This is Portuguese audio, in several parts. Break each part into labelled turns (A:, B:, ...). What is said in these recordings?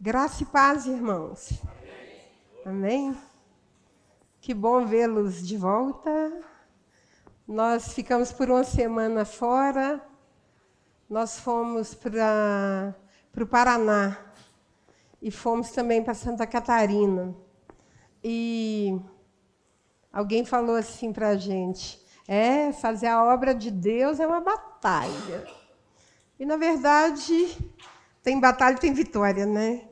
A: Graça e paz, irmãos. Amém? Que bom vê-los de volta. Nós ficamos por uma semana fora. Nós fomos para o Paraná e fomos também para Santa Catarina. E alguém falou assim para a gente, fazer a obra de Deus é uma batalha. E, na verdade, tem batalha e tem vitória, né?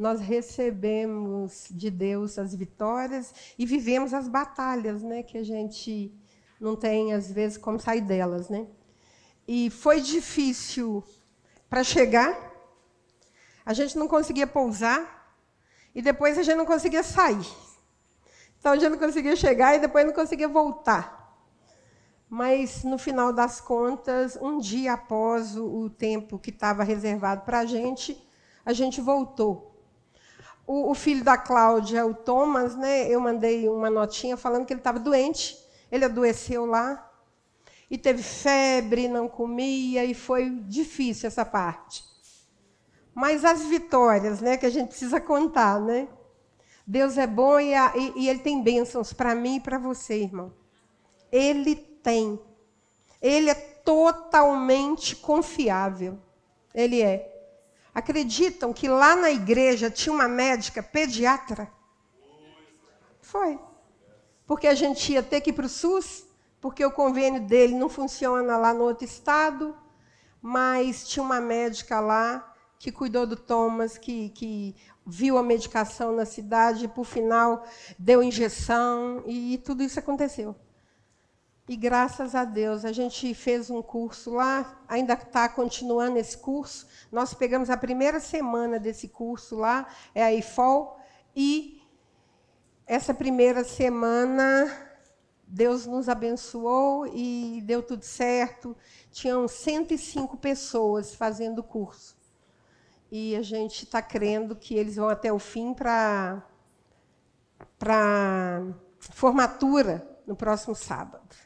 A: Nós recebemos de Deus as vitórias e vivemos as batalhas, né? Que a gente não tem, às vezes, como sair delas, né? E foi difícil para chegar, a gente não conseguia pousar e depois a gente não conseguia sair. Então, a gente não conseguia chegar e depois não conseguia voltar. Mas, no final das contas, um dia após o tempo que estava reservado para a gente voltou. O filho da Cláudia, o Thomas, né, eu mandei uma notinha falando que ele estava doente. Ele adoeceu lá e teve febre, não comia, e foi difícil essa parte. Mas as vitórias, né, que a gente precisa contar, né? Deus é bom e Ele tem bênçãos para mim e para você, irmão. Ele tem. Ele é totalmente confiável. Ele é. Acreditam que lá na igreja tinha uma médica pediatra? Foi. Porque a gente ia ter que ir para o SUS, porque o convênio dele não funciona lá no outro estado, mas tinha uma médica lá que cuidou do Thomas, que viu a medicação na cidade, e, por final, deu injeção, e tudo isso aconteceu. E, graças a Deus, a gente fez um curso lá, ainda está continuando esse curso. Nós pegamos a primeira semana desse curso lá, é a IFOL, e essa primeira semana Deus nos abençoou e deu tudo certo. Tinham 105 pessoas fazendo o curso. E a gente está crendo que eles vão até o fim para formatura no próximo sábado.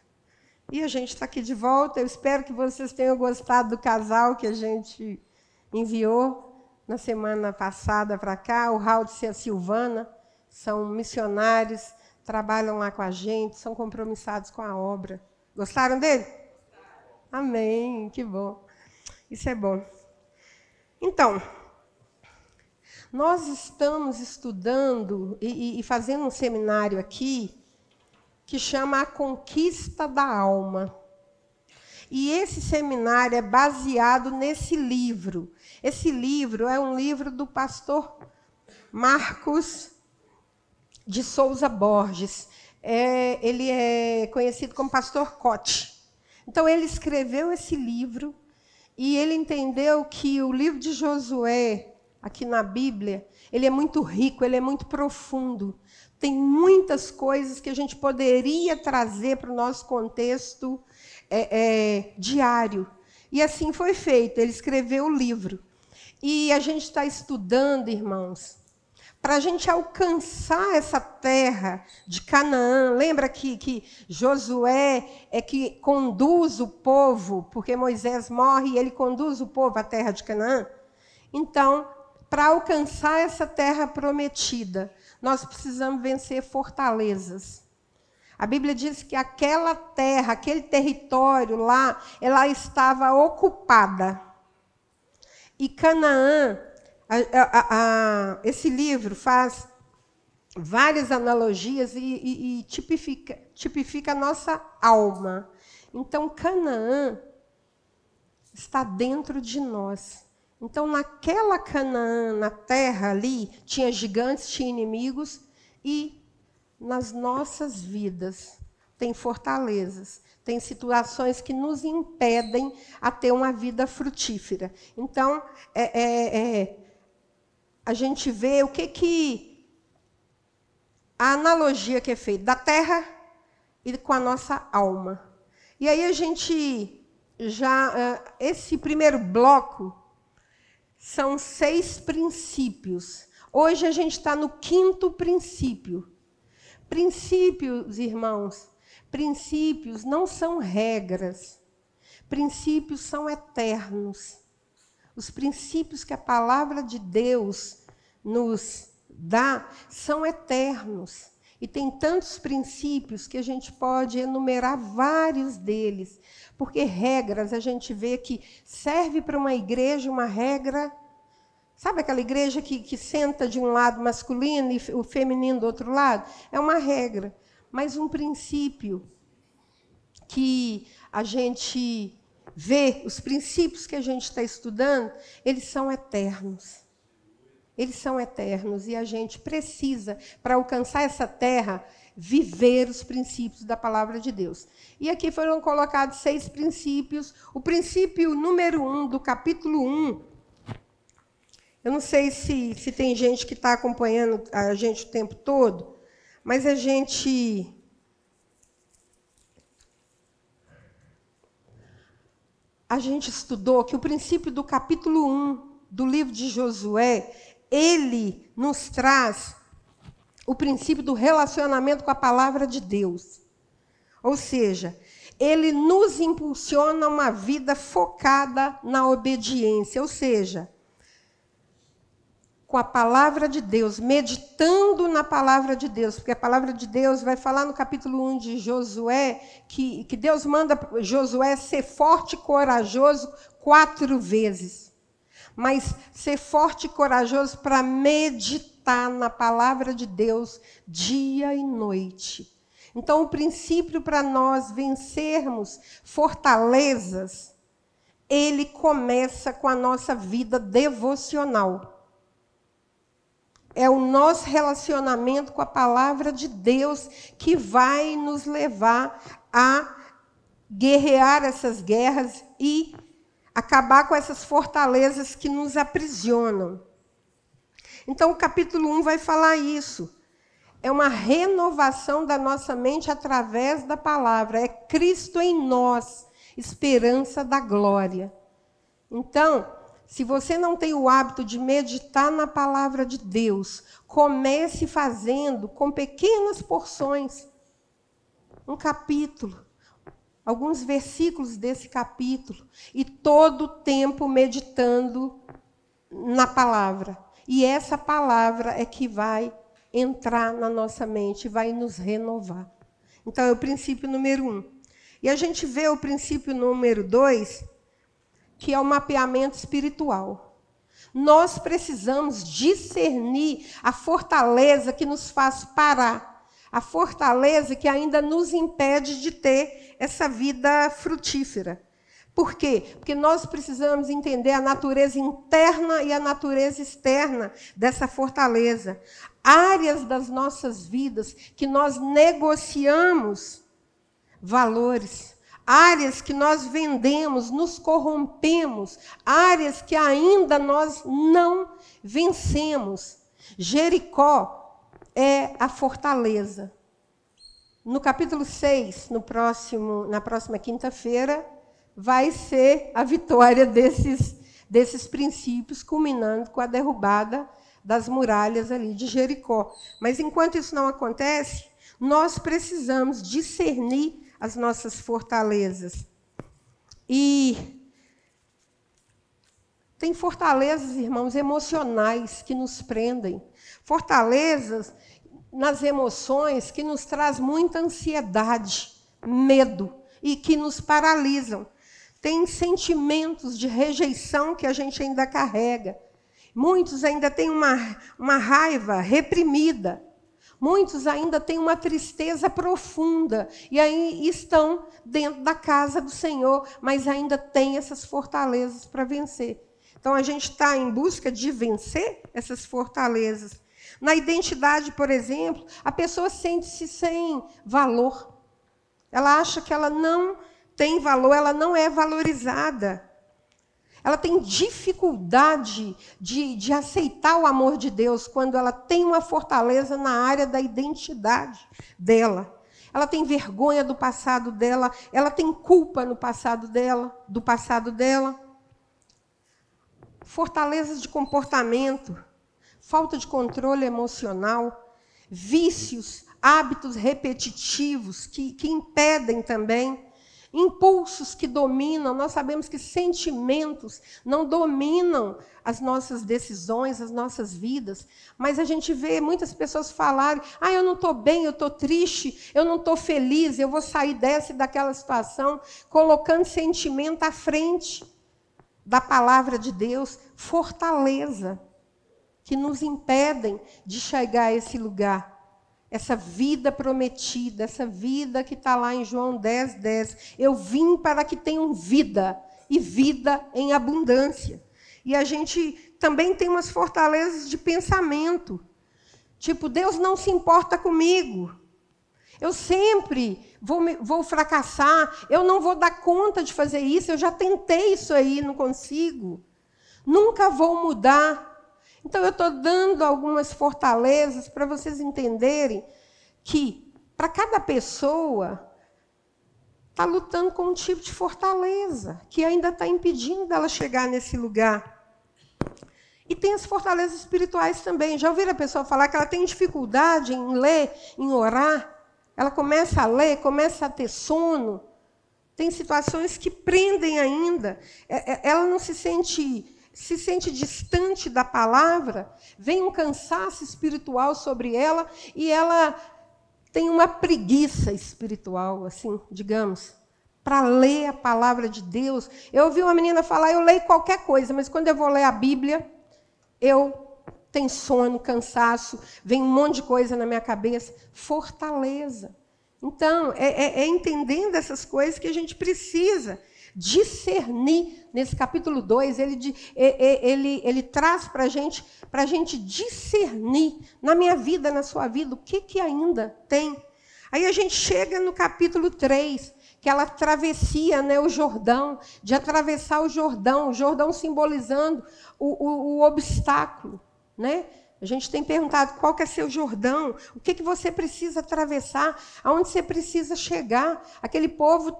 A: E a gente está aqui de volta. Eu espero que vocês tenham gostado do casal que a gente enviou na semana passada para cá, o Raul e a Silvana. São missionários, trabalham lá com a gente, são compromissados com a obra. Gostaram dele? Amém, que bom. Isso é bom. Então, nós estamos estudando e fazendo um seminário aqui que chama A Conquista da Alma. E esse seminário é baseado nesse livro. Esse livro é um livro do pastor Marcos de Souza Borges. Ele é conhecido como Pastor Cote. Então, ele escreveu esse livro e ele entendeu que o livro de Josué, aqui na Bíblia, ele é muito rico, ele é muito profundo. Tem muitas coisas que a gente poderia trazer para o nosso contexto diário. E assim foi feito, ele escreveu o livro. E a gente está estudando, irmãos, para a gente alcançar essa terra de Canaã. Lembra que Josué é que conduz o povo, porque Moisés morre e ele conduz o povo à terra de Canaã? Então, para alcançar essa terra prometida, nós precisamos vencer fortalezas. A Bíblia diz que aquela terra, aquele território lá, ela estava ocupada. E Canaã, esse livro faz várias analogias e tipifica a nossa alma. Então, Canaã está dentro de nós. Então, naquela Canaã, na terra ali, tinha gigantes, tinha inimigos, e nas nossas vidas tem fortalezas, tem situações que nos impedem a ter uma vida frutífera. Então, a gente vê o que a analogia que é feita da terra e com a nossa alma. E aí a gente esse primeiro bloco são 6 princípios. Hoje a gente está no 5º princípio. Princípios, irmãos, princípios não são regras. Princípios são eternos. Os princípios que a palavra de Deus nos dá são eternos. E tem tantos princípios que a gente pode enumerar vários deles. Porque regras, a gente vê que serve para uma igreja uma regra. Sabe aquela igreja que senta de um lado masculino e o feminino do outro lado? É uma regra. Mas um princípio que a gente vê, os princípios que a gente está estudando, eles são eternos. Eles são eternos e a gente precisa, para alcançar essa terra, viver os princípios da palavra de Deus. E aqui foram colocados 6 princípios. O princípio número 1 do capítulo 1, eu não sei se tem gente que está acompanhando a gente o tempo todo, mas a gente estudou que o princípio do capítulo 1 do livro de Josué, ele nos traz o princípio do relacionamento com a palavra de Deus. Ou seja, ele nos impulsiona a uma vida focada na obediência. Ou seja, com a palavra de Deus, meditando na palavra de Deus. Porque a palavra de Deus vai falar no capítulo 1 de Josué, que Deus manda Josué ser forte e corajoso 4 vezes. Mas ser forte e corajoso para meditar na palavra de Deus dia e noite. Então, o princípio para nós vencermos fortalezas, ele começa com a nossa vida devocional. É o nosso relacionamento com a palavra de Deus que vai nos levar a guerrear essas guerras e acabar com essas fortalezas que nos aprisionam. Então, o capítulo 1 vai falar isso. É uma renovação da nossa mente através da palavra. É Cristo em nós, esperança da glória. Então, se você não tem o hábito de meditar na palavra de Deus, comece fazendo com pequenas porções. Um capítulo. Alguns versículos desse capítulo, e todo o tempo meditando na palavra. E essa palavra é que vai entrar na nossa mente, vai nos renovar. Então, é o princípio número 1. E a gente vê o princípio número 2, que é o mapeamento espiritual. Nós precisamos discernir a fortaleza que nos faz parar, a fortaleza que ainda nos impede de ter essa vida frutífera. Por quê? Porque nós precisamos entender a natureza interna e a natureza externa dessa fortaleza. Áreas das nossas vidas que nós negociamos valores, áreas que nós vendemos, nos corrompemos, áreas que ainda nós não vencemos. Jericó é a fortaleza. No capítulo 6, na próxima quinta-feira, vai ser a vitória desses princípios, culminando com a derrubada das muralhas ali de Jericó. Mas, enquanto isso não acontece, nós precisamos discernir as nossas fortalezas. E tem fortalezas, irmãos, emocionais que nos prendem. Fortalezas nas emoções que nos traz muita ansiedade, medo e que nos paralisam. Tem sentimentos de rejeição que a gente ainda carrega. Muitos ainda têm uma raiva reprimida. Muitos ainda têm uma tristeza profunda e aí estão dentro da casa do Senhor, mas ainda têm essas fortalezas para vencer. Então, a gente está em busca de vencer essas fortalezas. Na identidade, por exemplo, a pessoa sente-se sem valor. Ela acha que ela não tem valor, ela não é valorizada. Ela tem dificuldade de aceitar o amor de Deus quando ela tem uma fortaleza na área da identidade dela. Ela tem vergonha do passado dela, ela tem culpa no passado dela, do passado dela. Fortalezas de comportamento, falta de controle emocional, vícios, hábitos repetitivos que impedem também. impulsos que dominam. Nós sabemos que sentimentos não dominam as nossas decisões, as nossas vidas. Mas a gente vê muitas pessoas falarem: eu não estou bem, eu estou triste, eu não estou feliz, eu vou sair dessa e daquela situação, colocando sentimento à frente da palavra de Deus, fortaleza, que nos impedem de chegar a esse lugar. Essa vida prometida, essa vida que está lá em João 10:10. Eu vim para que tenham vida, e vida em abundância. E a gente também tem umas fortalezas de pensamento. Tipo, Deus não se importa comigo. Eu sempre vou fracassar, eu não vou dar conta de fazer isso, eu já tentei isso aí, não consigo. Nunca vou mudar. Então, eu estou dando algumas fortalezas para vocês entenderem que, para cada pessoa, está lutando com um tipo de fortaleza, que ainda está impedindo dela chegar nesse lugar. E tem as fortalezas espirituais também. Já ouviram a pessoa falar que ela tem dificuldade em ler, em orar? Ela começa a ler, começa a ter sono. Tem situações que prendem ainda. Ela não se sente distante da palavra, vem um cansaço espiritual sobre ela e ela tem uma preguiça espiritual, assim, digamos, para ler a palavra de Deus. Eu ouvi uma menina falar: eu leio qualquer coisa, mas quando eu vou ler a Bíblia, eu tenho sono, cansaço, vem um monte de coisa na minha cabeça. Fortaleza. Então, é entendendo essas coisas que a gente precisa discernir. Nesse capítulo 2, ele traz para a gente discernir na minha vida, na sua vida, o que ainda tem. Aí a gente chega no capítulo 3, aquela travessia, né, o Jordão, de atravessar o Jordão simbolizando o obstáculo. Né? A gente tem perguntado: qual que é seu Jordão? O que você precisa atravessar? Aonde você precisa chegar? Aquele povo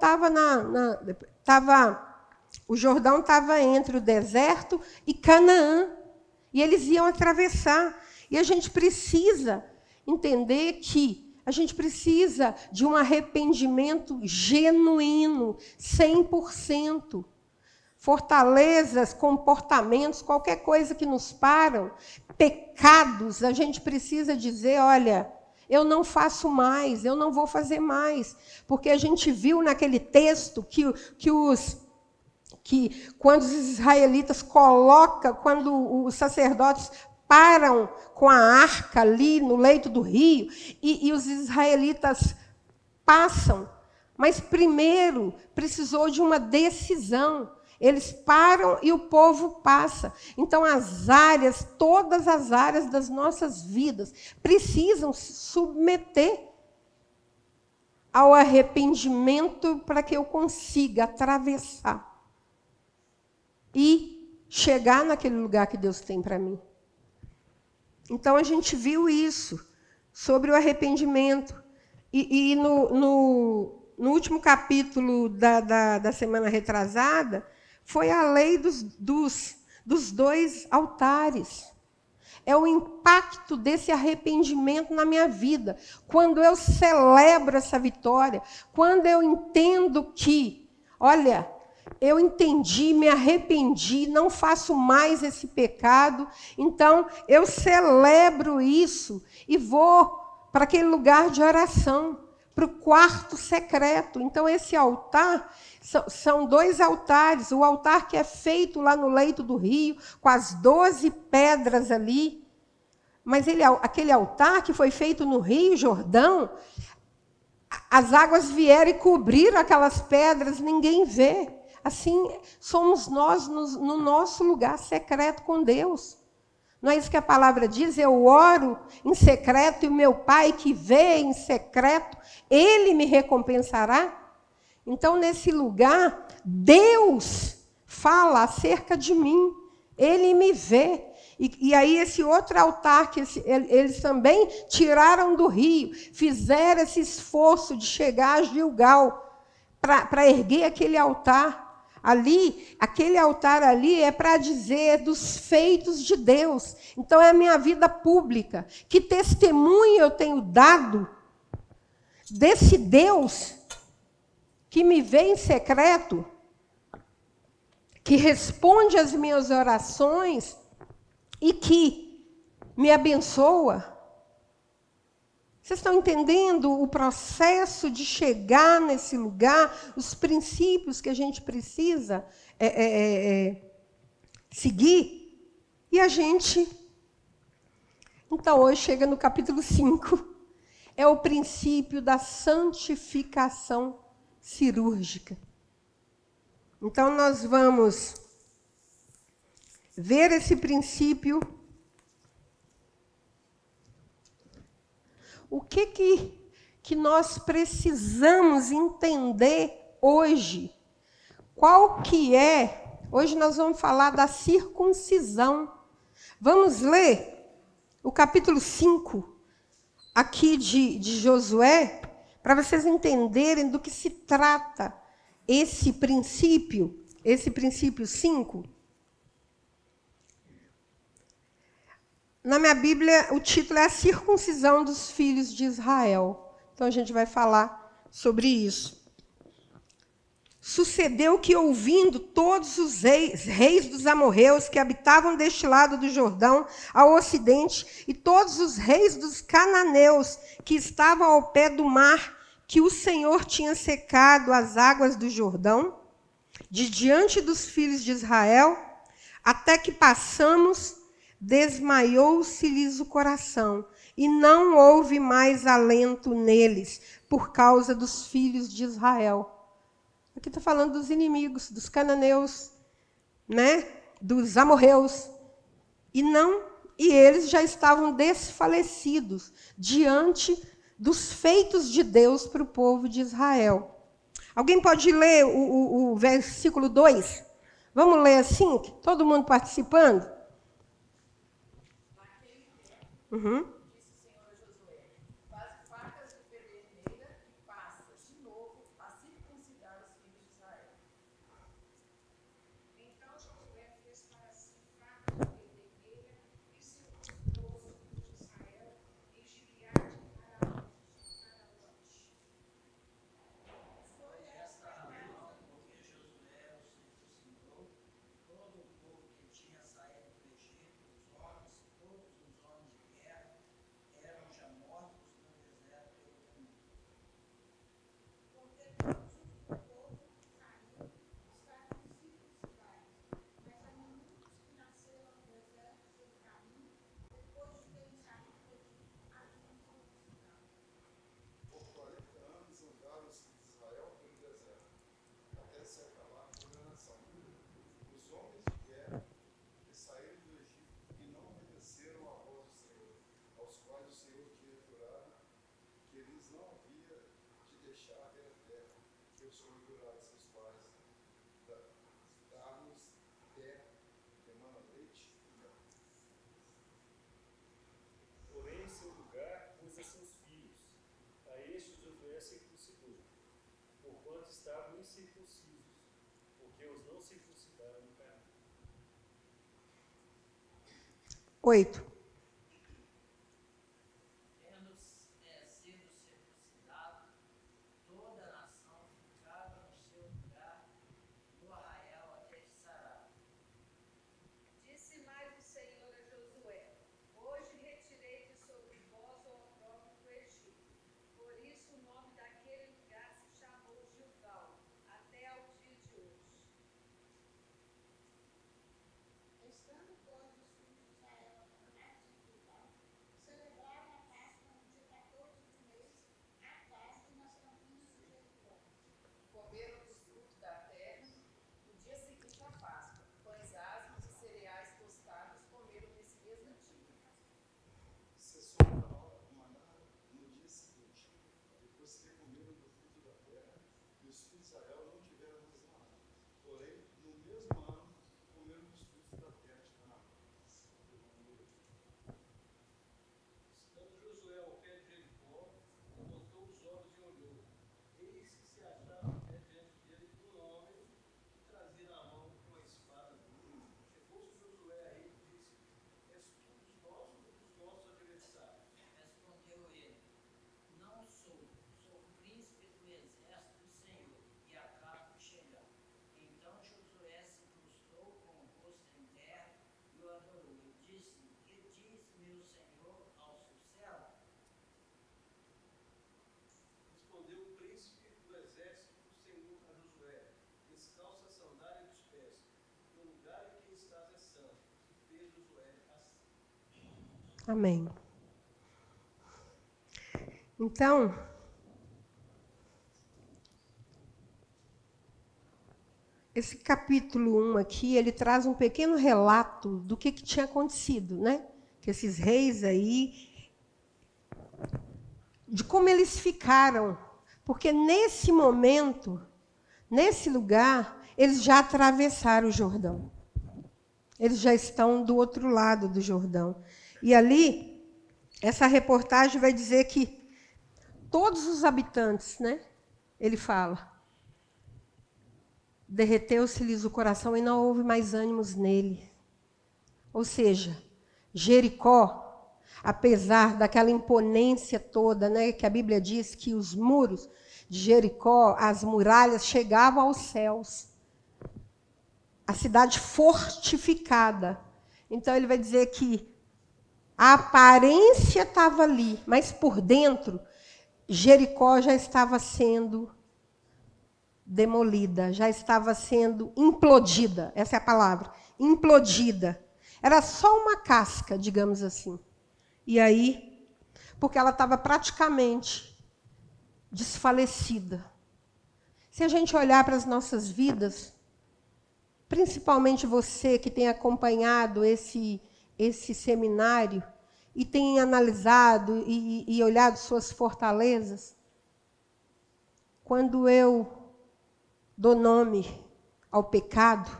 A: o Jordão estava entre o deserto e Canaã. E eles iam atravessar. E a gente precisa entender que a gente precisa de um arrependimento genuíno, 100%. Fortalezas, comportamentos, qualquer coisa que nos param, pecados, a gente precisa dizer: olha, eu não faço mais, eu não vou fazer mais. Porque a gente viu naquele texto que quando os israelitas quando os sacerdotes param com a arca ali no leito do rio, e os israelitas passam, mas primeiro precisou de uma decisão. Eles param e o povo passa. Então, todas as áreas das nossas vidas precisam se submeter ao arrependimento para que eu consiga atravessar e chegar naquele lugar que Deus tem para mim. Então, a gente viu isso sobre o arrependimento. E no último capítulo da semana retrasada, foi a lei dos 2 altares. É o impacto desse arrependimento na minha vida. Quando eu celebro essa vitória, quando eu entendo que, olha, eu entendi, me arrependi, não faço mais esse pecado, então eu celebro isso e vou para aquele lugar de oração, para o quarto secreto. Então, esse altar, são 2 altares. O altar que é feito lá no leito do rio, com as 12 pedras ali. Mas aquele altar que foi feito no Rio Jordão, as águas vieram e cobriram aquelas pedras, ninguém vê. Assim, somos nós no nosso lugar secreto com Deus. Não é isso que a palavra diz? Eu oro em secreto e o meu Pai que vê em secreto, Ele me recompensará. Então, nesse lugar, Deus fala acerca de mim. Ele me vê. E aí, esse outro altar, que eles também tiraram do rio, fizeram esse esforço de chegar a Gilgal para erguer aquele altar. Ali, aquele altar ali é para dizer dos feitos de Deus. Então, é a minha vida pública. Que testemunho eu tenho dado desse Deus que me vê em secreto, que responde às minhas orações e que me abençoa. Vocês estão entendendo o processo de chegar nesse lugar, os princípios que a gente precisa seguir? E a gente... Então, hoje chega no capítulo 5. É o princípio da santificação cirúrgica. Então, nós vamos ver esse princípio. O que nós precisamos entender hoje? Qual que é? Hoje nós vamos falar da circuncisão. Vamos ler o capítulo 5 aqui de Josué, para vocês entenderem do que se trata esse princípio 5. Na minha Bíblia, o título é A Circuncisão dos Filhos de Israel. Então, a gente vai falar sobre isso. Sucedeu que, ouvindo todos os reis dos amorreus que habitavam deste lado do Jordão, ao ocidente, e todos os reis dos cananeus que estavam ao pé do mar, que o Senhor tinha secado as águas do Jordão, de diante dos filhos de Israel, até que passamos, desmaiou-se-lhes o coração, e não houve mais alento neles, por causa dos filhos de Israel. Aqui está falando dos inimigos, dos cananeus, né? Dos amorreus. E eles já estavam desfalecidos diante dos feitos de Deus para o povo de Israel. Alguém pode ler o versículo 2? Vamos ler assim? Todo mundo participando? Uhum.
B: Disse o Senhor a Josué: faz facas de pederneira e passa de novo a circuncidar os filhos de Israel. Então Josué fez para si facas de pederneira e circuncidou os filhos de Israel em Gileade Caraote. Foi esta a razão porque Josué os circuncidou, todo o povo que tinha saído do Egito, os homens, todos os homens de guerra, eram já mortos no deserto pelo caminho. Porque todos os do povo que saiu estavam circuncidados, mas há muitos que nasceram no deserto pelo caminho, depois de terem saído do Egito, haviam circuncidado.
C: Por 40 anos andaram os filhos de Israel pelo deserto, até se acabar toda a nação. Os homens de guerra que saíram do Egito e não obedeceram à voz do Senhor, aos quais o Senhor tinha jurado que eles não havia de deixar ver a terra, que o Senhor jurara a seus pais, dar-nos terra que emana leite e mel.
D: Porém, em seu lugar, pôs a seus filhos. A estes Josué circuncidou, porquanto estavam incircuncisos, porque os não circuncidaram no caminho.
A: 8.
B: Tendo sido circuncidado, toda a nação ficava no seu lugar, do arraial até de Sará. Disse mais o Senhor a Josué: hoje retirei de sobre vós o opróbrio do Egito. Por isso o nome daquele lugar se chamou Gilgal, até ao dia de hoje. Estando, pois, os filhos de Israel acampados em Gilgal, celebraram a Páscoa no dia 14 do mês, à tarde, nas campinas de Jericó. Comeram dos frutos da terra no dia seguinte à Páscoa. Pães asmos e cereais tostados comeram nesse mesmo dia.
C: Cessou o maná no dia seguinte, depois que comeram do fruto da terra, e os filhos de Israel não tiveram mais maná. Porém, no mesmo ano, comeram dos frutos da terra de Canaã.
E: Estando Josué ao pé de Jericó, levantou os olhos e olhou. Eis que se achava pé diante dele um homem que trazia na mão uma espada dura. Chegou-se Josué a ele e disse: és tu dos nossos ou dos nossos adversários?
B: Respondeu ele: não sou, sou príncipe do exército do Senhor, e
A: Amém. Então, esse capítulo 1 aqui, ele traz um pequeno relato do que tinha acontecido, né? Que esses reis aí, de como eles ficaram. Porque nesse momento, nesse lugar, eles já atravessaram o Jordão. Eles já estão do outro lado do Jordão. E ali, essa reportagem vai dizer que todos os habitantes, né? Ele fala, derreteu-se-lhes o coração e não houve mais ânimos nele. Ou seja, Jericó, apesar daquela imponência toda, né, que a Bíblia diz que os muros de Jericó, as muralhas chegavam aos céus. A cidade fortificada. Então ele vai dizer que a aparência estava ali, mas por dentro, Jericó já estava sendo demolida, já estava sendo implodida. Essa é a palavra, implodida. Era só uma casca, digamos assim. E aí, porque ela estava praticamente desfalecida. Se a gente olhar para as nossas vidas, principalmente você que tem acompanhado esse seminário e tem analisado e olhado suas fortalezas, quando eu dou nome ao pecado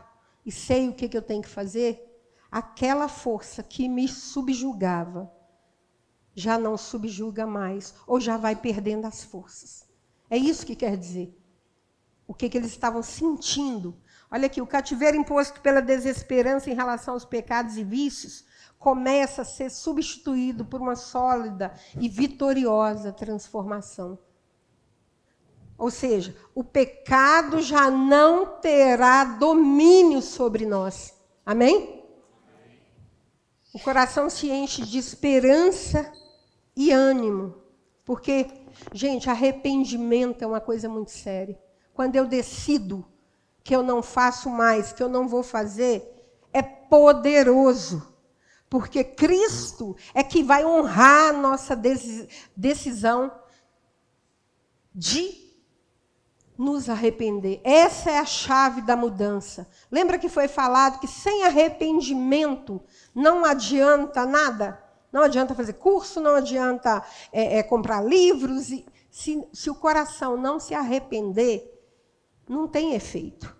A: e sei o que eu tenho que fazer, aquela força que me subjugava já não subjuga mais, ou já vai perdendo as forças. É isso que quer dizer. O que eles estavam sentindo. Olha aqui, o cativeiro imposto pela desesperança em relação aos pecados e vícios começa a ser substituído por uma sólida e vitoriosa transformação. Ou seja, o pecado já não terá domínio sobre nós. Amém? O coração se enche de esperança e ânimo. Porque, gente, arrependimento é uma coisa muito séria. Quando eu decido que eu não faço mais, que eu não vou fazer, é poderoso. Porque Cristo é que vai honrar a nossa decisão de nos arrepender. Essa é a chave da mudança. Lembra que foi falado que sem arrependimento não adianta nada? Não adianta fazer curso, não adianta comprar livros. Se o coração não se arrepender, não tem efeito.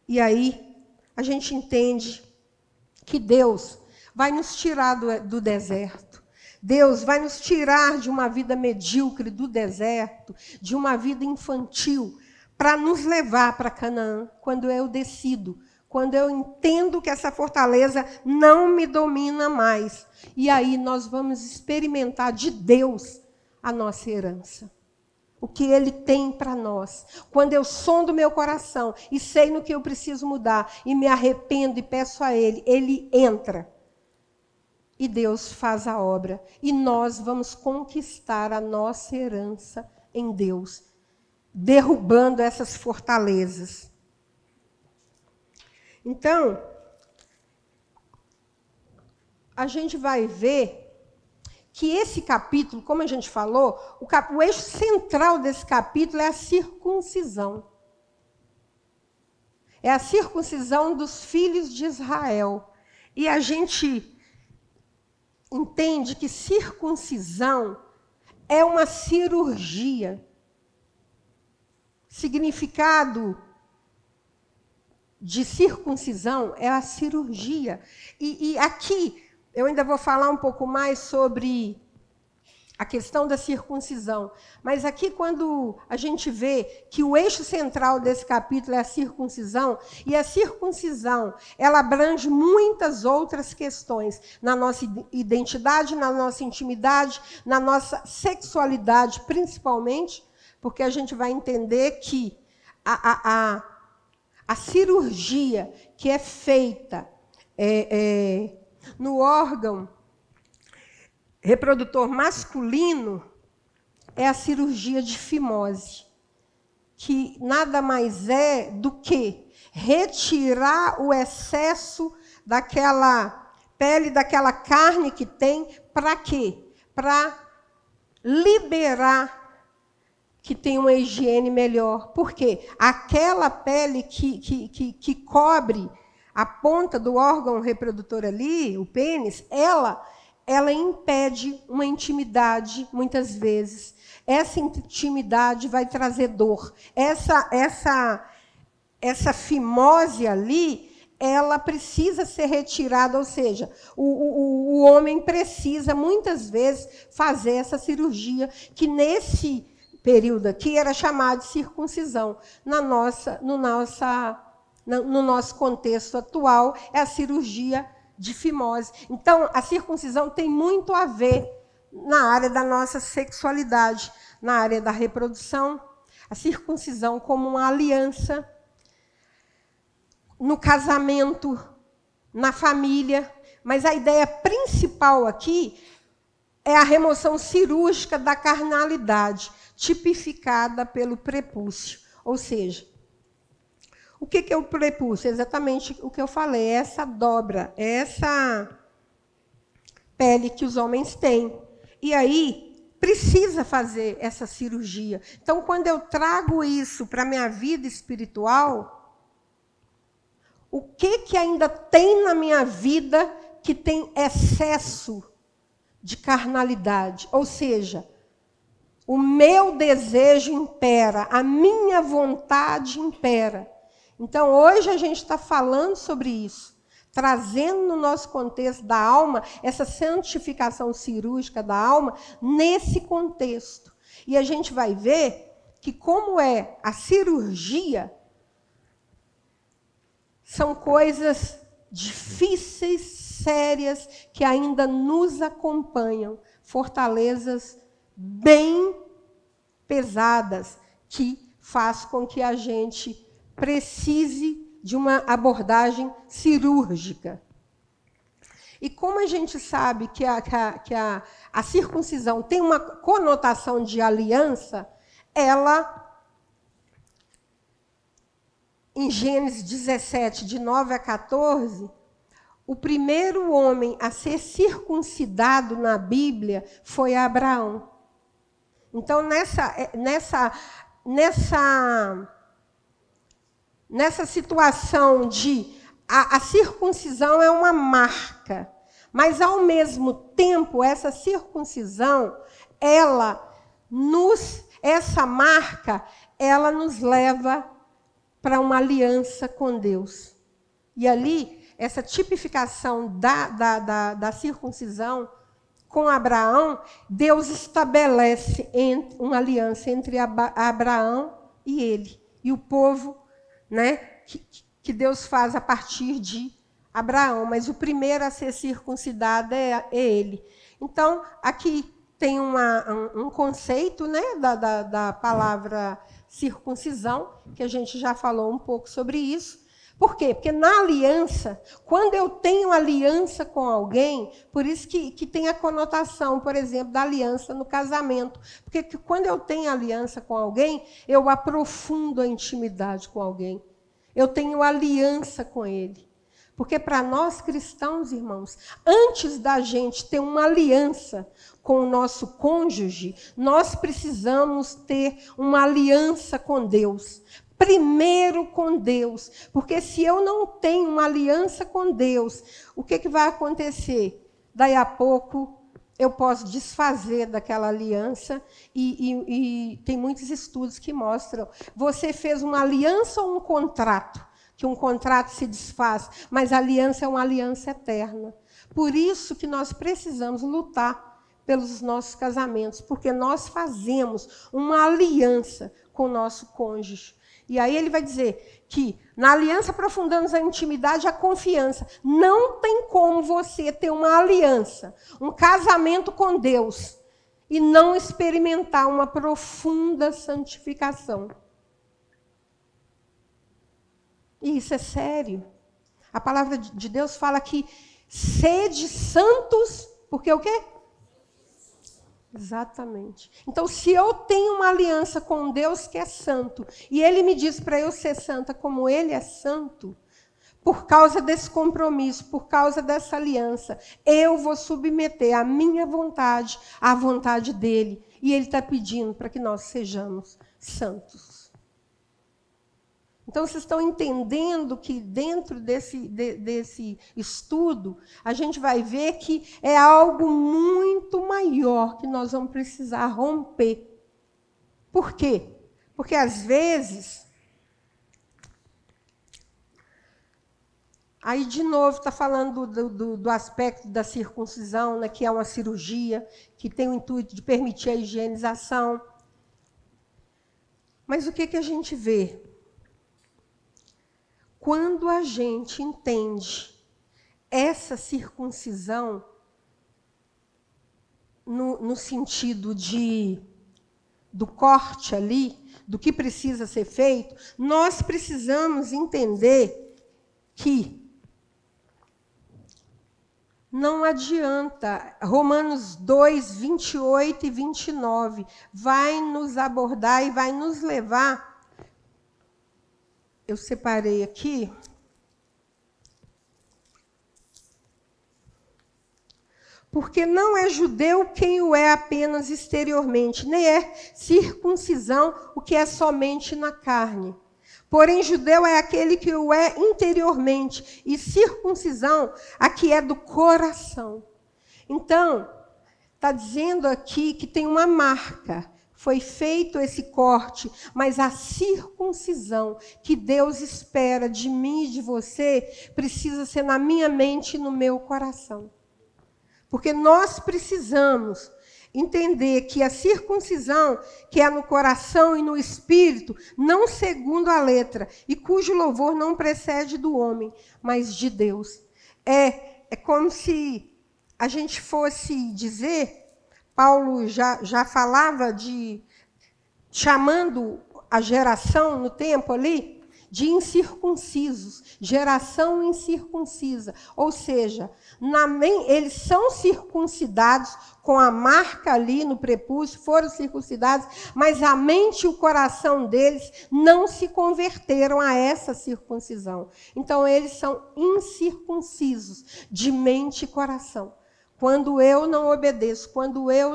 A: E aí a gente entende que Deus vai nos tirar do deserto. Deus vai nos tirar de uma vida medíocre do deserto, de uma vida infantil, para nos levar para Canaã, quando eu decido, quando eu entendo que essa fortaleza não me domina mais. E aí nós vamos experimentar de Deus a nossa herança. O que Ele tem para nós. Quando eu sondo meu coração e sei no que eu preciso mudar, e me arrependo e peço a Ele, Ele entra. E Deus faz a obra. E nós vamos conquistar a nossa herança em Deus, derrubando essas fortalezas. Então, a gente vai ver que esse capítulo, como a gente falou, o eixo central desse capítulo é a circuncisão. É a circuncisão dos filhos de Israel. E a gente entende que circuncisão é uma cirurgia. Significado de circuncisão é a cirurgia. E aqui eu ainda vou falar um pouco mais sobre a questão da circuncisão. Mas aqui, quando a gente vê que o eixo central desse capítulo é a circuncisão, e a circuncisão, ela abrange muitas outras questões na nossa identidade, na nossa intimidade, na nossa sexualidade, principalmente, porque a gente vai entender que a cirurgia que é feita no órgão reprodutor masculino é a cirurgia de fimose, que nada mais é do que retirar o excesso daquela pele daquela carne que tem, para quê? Para liberar que tem uma higiene melhor. Por quê? Aquela pele que cobre a ponta do órgão reprodutor ali, o pênis, ela impede uma intimidade, muitas vezes. Essa intimidade vai trazer dor. Essa fimose ali, ela precisa ser retirada, ou seja, o homem precisa, muitas vezes, fazer essa cirurgia, que nesse período aqui era chamado de circuncisão. No nosso contexto atual, é a cirurgia de fimose. Então, a circuncisão tem muito a ver na área da nossa sexualidade, na área da reprodução. A circuncisão como uma aliança no casamento, na família. Mas a ideia principal aqui é a remoção cirúrgica da carnalidade, tipificada pelo prepúcio. Ou seja, o que é o prepúcio? Exatamente o que eu falei, é essa dobra, é essa pele que os homens têm. E aí, precisa fazer essa cirurgia. Então, quando eu trago isso para a minha vida espiritual, o que ainda tem na minha vida que tem excesso de carnalidade? Ou seja, o meu desejo impera, a minha vontade impera. Então, hoje a gente está falando sobre isso, trazendo no nosso contexto da alma, essa santificação cirúrgica da alma, nesse contexto. E a gente vai ver que, como é a cirurgia, são coisas difíceis, sérias, que ainda nos acompanham, fortalezas bem pesadas, que faz com que a gente precise de uma abordagem cirúrgica. E como a gente sabe que a circuncisão tem uma conotação de aliança, ela, em Gênesis 17, de 9 a 14, o primeiro homem a ser circuncidado na Bíblia foi Abraão. Então, nessa situação de a circuncisão é uma marca, mas, ao mesmo tempo, essa circuncisão, essa marca, ela nos leva para uma aliança com Deus. E ali, essa tipificação da circuncisão com Abraão, Deus estabelece uma aliança entre Abraão e ele, e o povo, né, que Deus faz a partir de Abraão, mas o primeiro a ser circuncidado é ele. Então, aqui tem um conceito, né, da palavra circuncisão, que a gente já falou um pouco sobre isso. Por quê? Porque na aliança, quando eu tenho aliança com alguém, por isso que tem a conotação, por exemplo, da aliança no casamento. Porque quando eu tenho aliança com alguém, eu aprofundo a intimidade com alguém. Eu tenho aliança com ele. Porque para nós cristãos, irmãos, antes da gente ter uma aliança com o nosso cônjuge, nós precisamos ter uma aliança com Deus. Primeiro com Deus. Porque se eu não tenho uma aliança com Deus, o que vai acontecer? Daí a pouco eu posso desfazer daquela aliança e tem muitos estudos que mostram. Você fez uma aliança ou um contrato? Que um contrato se desfaz, mas a aliança é uma aliança eterna. Por isso que nós precisamos lutar pelos nossos casamentos, porque nós fazemos uma aliança com o nosso cônjuge. E aí ele vai dizer que na aliança aprofundamos a intimidade e a confiança. Não tem como você ter uma aliança, um casamento com Deus, e não experimentar uma profunda santificação. E isso é sério. A palavra de Deus fala que sede santos, porque o quê? Exatamente. Então, se eu tenho uma aliança com Deus que é santo, e Ele me diz para eu ser santa como Ele é santo, por causa desse compromisso, por causa dessa aliança, eu vou submeter a minha vontade à vontade dele. E ele está pedindo para que nós sejamos santos. Então, vocês estão entendendo que dentro desse estudo, a gente vai ver que é algo muito maior que nós vamos precisar romper. Por quê? Porque, às vezes... Aí, de novo, está falando do aspecto da circuncisão, né, que é uma cirurgia, que tem o intuito de permitir a higienização. Mas o que a gente vê? Quando a gente entende essa circuncisão, no sentido do corte ali, do que precisa ser feito, nós precisamos entender que não adianta. Romanos 2, 28 e 29 vai nos abordar e vai nos levar. Eu separei aqui. Porque não é judeu quem o é apenas exteriormente, nem é circuncisão o que é somente na carne. Porém, judeu é aquele que o é interiormente, e circuncisão a que é do coração. Então, está dizendo aqui que tem uma marca. Foi feito esse corte, mas a circuncisão que Deus espera de mim e de você precisa ser na minha mente e no meu coração. Porque nós precisamos entender que a circuncisão, que é no coração e no espírito, não segundo a letra, e cujo louvor não precede do homem, mas de Deus. É como se a gente fosse dizer, Paulo já falava chamando a geração no tempo ali, de incircuncisos, geração incircuncisa. Ou seja, eles são circuncidados com a marca ali no prepúcio, foram circuncidados, mas a mente e o coração deles não se converteram a essa circuncisão. Então, eles são incircuncisos de mente e coração. Quando eu não obedeço, quando eu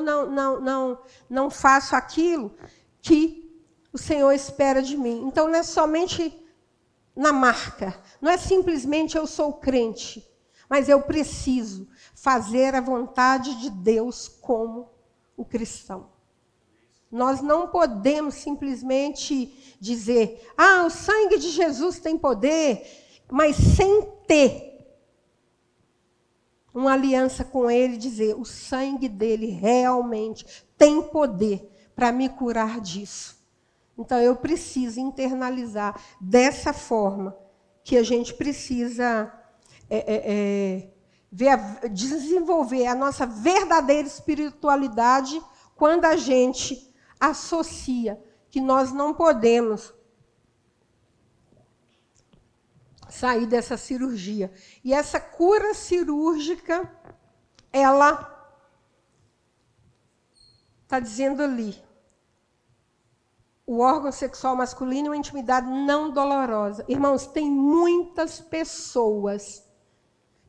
A: não faço aquilo que o Senhor espera de mim. Então, não é somente na marca, não é simplesmente eu sou crente, mas eu preciso fazer a vontade de Deus como o cristão. Nós não podemos simplesmente dizer, o sangue de Jesus tem poder, mas sem ter uma aliança com ele, dizer, o sangue dele realmente tem poder para me curar disso. Então, eu preciso internalizar dessa forma que a gente precisa desenvolver a nossa verdadeira espiritualidade quando a gente associa que nós não podemos sair dessa cirurgia. E essa cura cirúrgica, ela está dizendo ali, o órgão sexual masculino e uma intimidade não dolorosa. Irmãos, tem muitas pessoas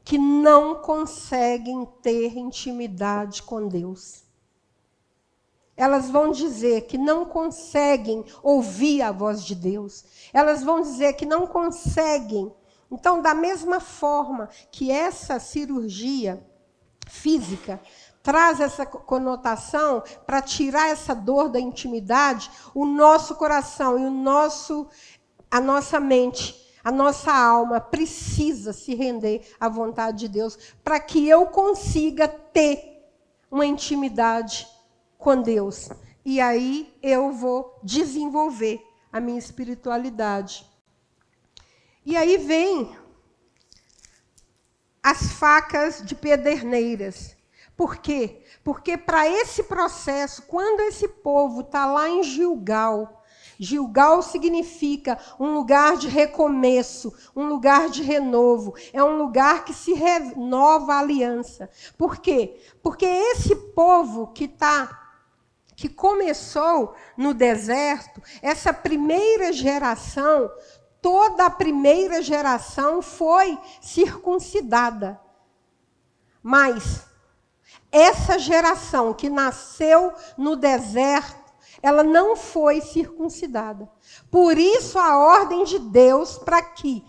A: que não conseguem ter intimidade com Deus. Elas vão dizer que não conseguem ouvir a voz de Deus. Elas vão dizer que não conseguem. Então, da mesma forma que essa cirurgia física traz essa conotação para tirar essa dor da intimidade, o nosso coração e a nossa mente, a nossa alma precisa se render à vontade de Deus para que eu consiga ter uma intimidade com Deus. E aí eu vou desenvolver a minha espiritualidade. E aí vem as facas de pederneiras. Por quê? Porque para esse processo, quando esse povo está lá em Gilgal, Gilgal significa um lugar de recomeço, um lugar de renovo, é um lugar que se renova a aliança. Por quê? Porque esse povo que começou no deserto, essa primeira geração, toda a primeira geração foi circuncidada. Mas essa geração que nasceu no deserto, ela não foi circuncidada. Por isso a ordem de Deus para que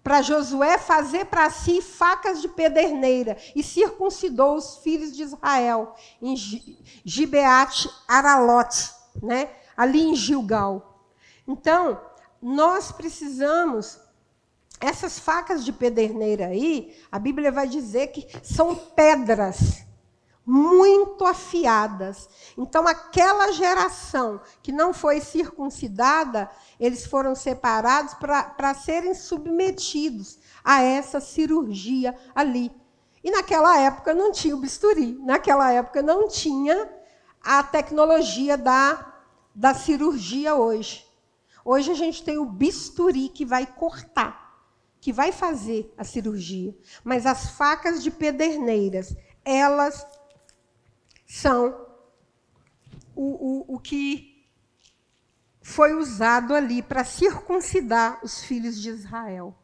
A: para Josué fazer para si facas de pederneira, e circuncidou os filhos de Israel em Gibeate Aralote, né? Ali em Gilgal. Então, nós precisamos, essas facas de pederneira aí, a Bíblia vai dizer que são pedras muito afiadas. Então, aquela geração que não foi circuncidada, eles foram separados para serem submetidos a essa cirurgia ali. E naquela época não tinha o bisturi, naquela época não tinha a tecnologia da cirurgia hoje. Hoje a gente tem o bisturi que vai cortar, que vai fazer a cirurgia. Mas as facas de pederneiras, são o que foi usado ali para circuncidar os filhos de Israel.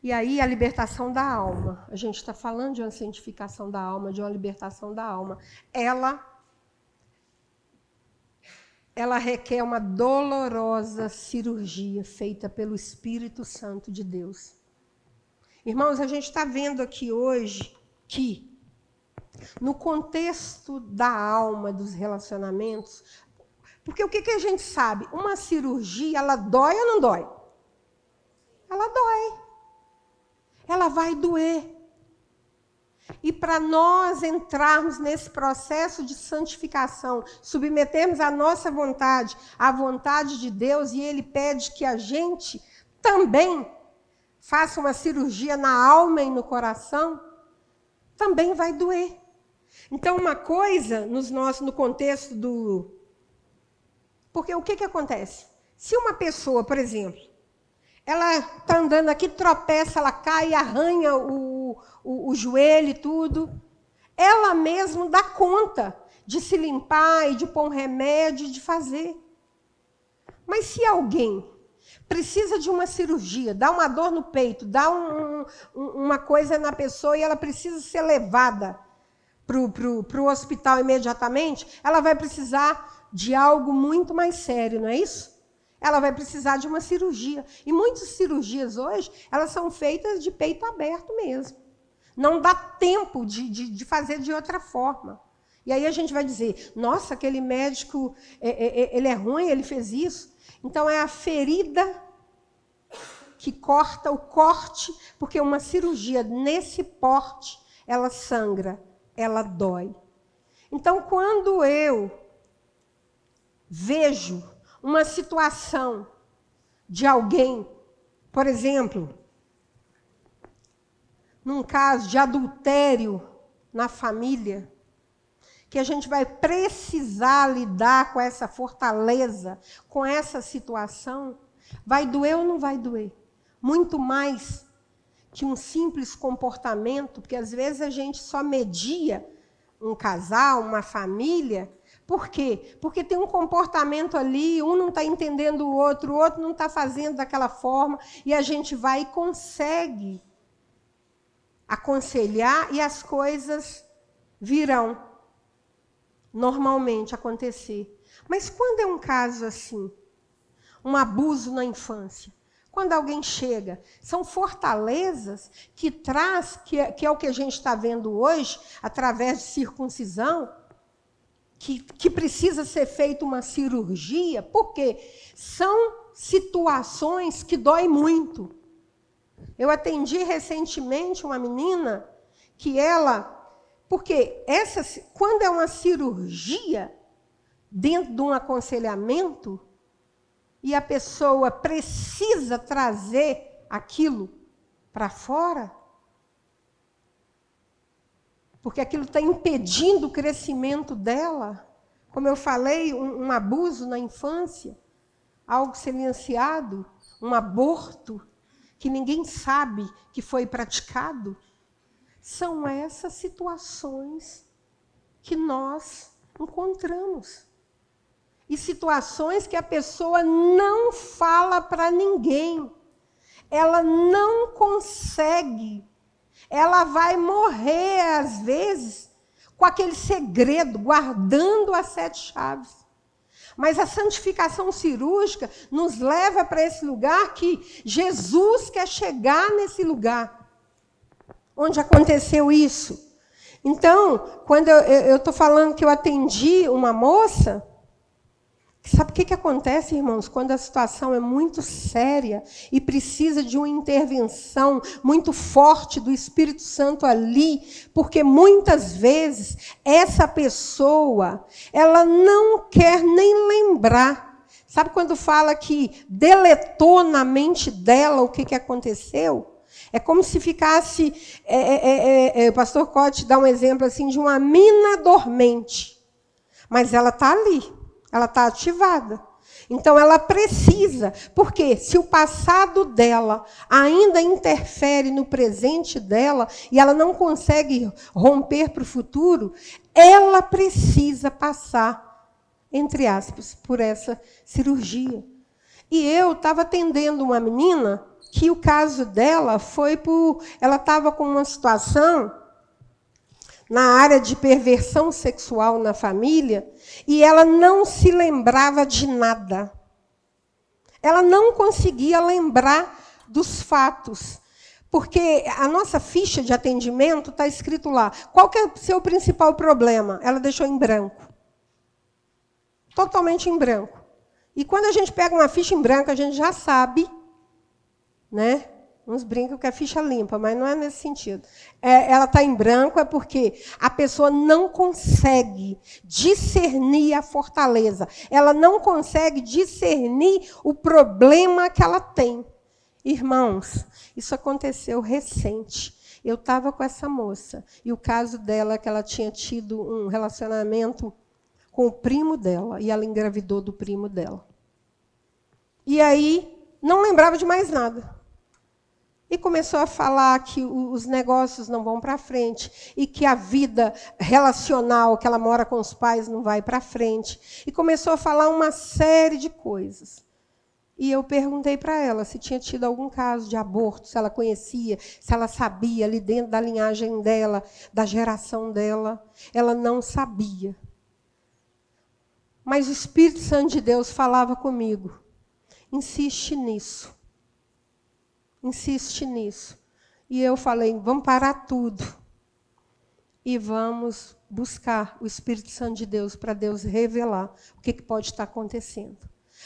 A: E aí a libertação da alma. A gente está falando de uma santificação da alma, de uma libertação da alma. Ela requer uma dolorosa cirurgia feita pelo Espírito Santo de Deus. Irmãos, a gente está vendo aqui hoje que, no contexto da alma, dos relacionamentos, porque o que a gente sabe? Uma cirurgia, ela dói ou não dói? Ela dói. Ela vai doer. E para nós entrarmos nesse processo de santificação, submetermos a nossa vontade à vontade de Deus, e Ele pede que a gente também faça uma cirurgia na alma e no coração, também vai doer. Então, uma coisa, no contexto do... Porque o que acontece? Se uma pessoa, por exemplo, ela está andando aqui, tropeça, ela cai, arranha o joelho e tudo, ela mesma dá conta de se limpar e de pôr um remédio e de fazer. Mas se alguém precisa de uma cirurgia, dá uma dor no peito, dá uma coisa na pessoa e ela precisa ser levada para o hospital imediatamente, ela vai precisar de algo muito mais sério, não é isso? Ela vai precisar de uma cirurgia. E muitas cirurgias hoje, elas são feitas de peito aberto mesmo. Não dá tempo de fazer de outra forma. E aí a gente vai dizer, nossa, aquele médico, ele é ruim, ele fez isso. Então é a ferida que corta o corte, porque uma cirurgia nesse porte, ela sangra, ela dói. Então, quando eu vejo uma situação de alguém, por exemplo, num caso de adultério na família, que a gente vai precisar lidar com essa fortaleza, com essa situação, vai doer ou não vai doer? Muito mais que um simples comportamento, porque às vezes a gente só media um casal, uma família. Por quê? Porque tem um comportamento ali, um não está entendendo o outro não está fazendo daquela forma, e a gente vai e consegue aconselhar, e as coisas virão normalmente acontecer. Mas quando é um caso assim, um abuso na infância, quando alguém chega, são fortalezas que traz, que é o que a gente está vendo hoje, através de circuncisão, que precisa ser feita uma cirurgia, porque são situações que doem muito. Eu atendi recentemente uma menina que porque quando é uma cirurgia dentro de um aconselhamento e a pessoa precisa trazer aquilo para fora, porque aquilo está impedindo o crescimento dela, como eu falei, um abuso na infância, algo silenciado, um aborto que ninguém sabe que foi praticado. São essas situações que nós encontramos. e situações que a pessoa não fala para ninguém. Ela não consegue. Ela vai morrer, às vezes, com aquele segredo, guardando as 7 chaves. Mas a santificação cirúrgica nos leva para esse lugar que Jesus quer chegar nesse lugar, onde aconteceu isso. Então, quando eu estou falando que eu atendi uma moça, sabe o que acontece, irmãos? Quando a situação é muito séria e precisa de uma intervenção muito forte do Espírito Santo ali, porque muitas vezes essa pessoa, ela não quer nem lembrar. Sabe quando fala que deletou na mente dela o que aconteceu? É como se ficasse, o pastor Cote dá um exemplo assim de uma mina dormente, mas ela está ali. Ela está ativada. Então, ela precisa, porque se o passado dela ainda interfere no presente dela e ela não consegue romper para o futuro, ela precisa passar, entre aspas, por essa cirurgia. E eu estava atendendo uma menina que o caso dela foi por... Ela estava com uma situação na área de perversão sexual na família, e ela não se lembrava de nada. Ela não conseguia lembrar dos fatos. Porque a nossa ficha de atendimento está escrito lá. Qual que é o seu principal problema? Ela deixou em branco. Totalmente em branco. E quando a gente pega uma ficha em branco, a gente já sabe, né? Uns brincam que é ficha limpa, mas não é nesse sentido. Ela está em branco é porque a pessoa não consegue discernir a fortaleza. Ela não consegue discernir o problema que ela tem. Irmãos, isso aconteceu recente. Eu estava com essa moça. E o caso dela é que ela tinha tido um relacionamento com o primo dela. E ela engravidou do primo dela. E aí, não lembrava de mais nada. E começou a falar que os negócios não vão para frente e que a vida relacional, que ela mora com os pais, não vai para frente. E começou a falar uma série de coisas. E eu perguntei para ela se tinha tido algum caso de aborto, se ela conhecia, se ela sabia ali dentro da linhagem dela, da geração dela. Ela não sabia. Mas o Espírito Santo de Deus falava comigo. Insiste nisso. Insiste nisso. E eu falei, vamos parar tudo. E vamos buscar o Espírito Santo de Deus para Deus revelar o que pode estar acontecendo.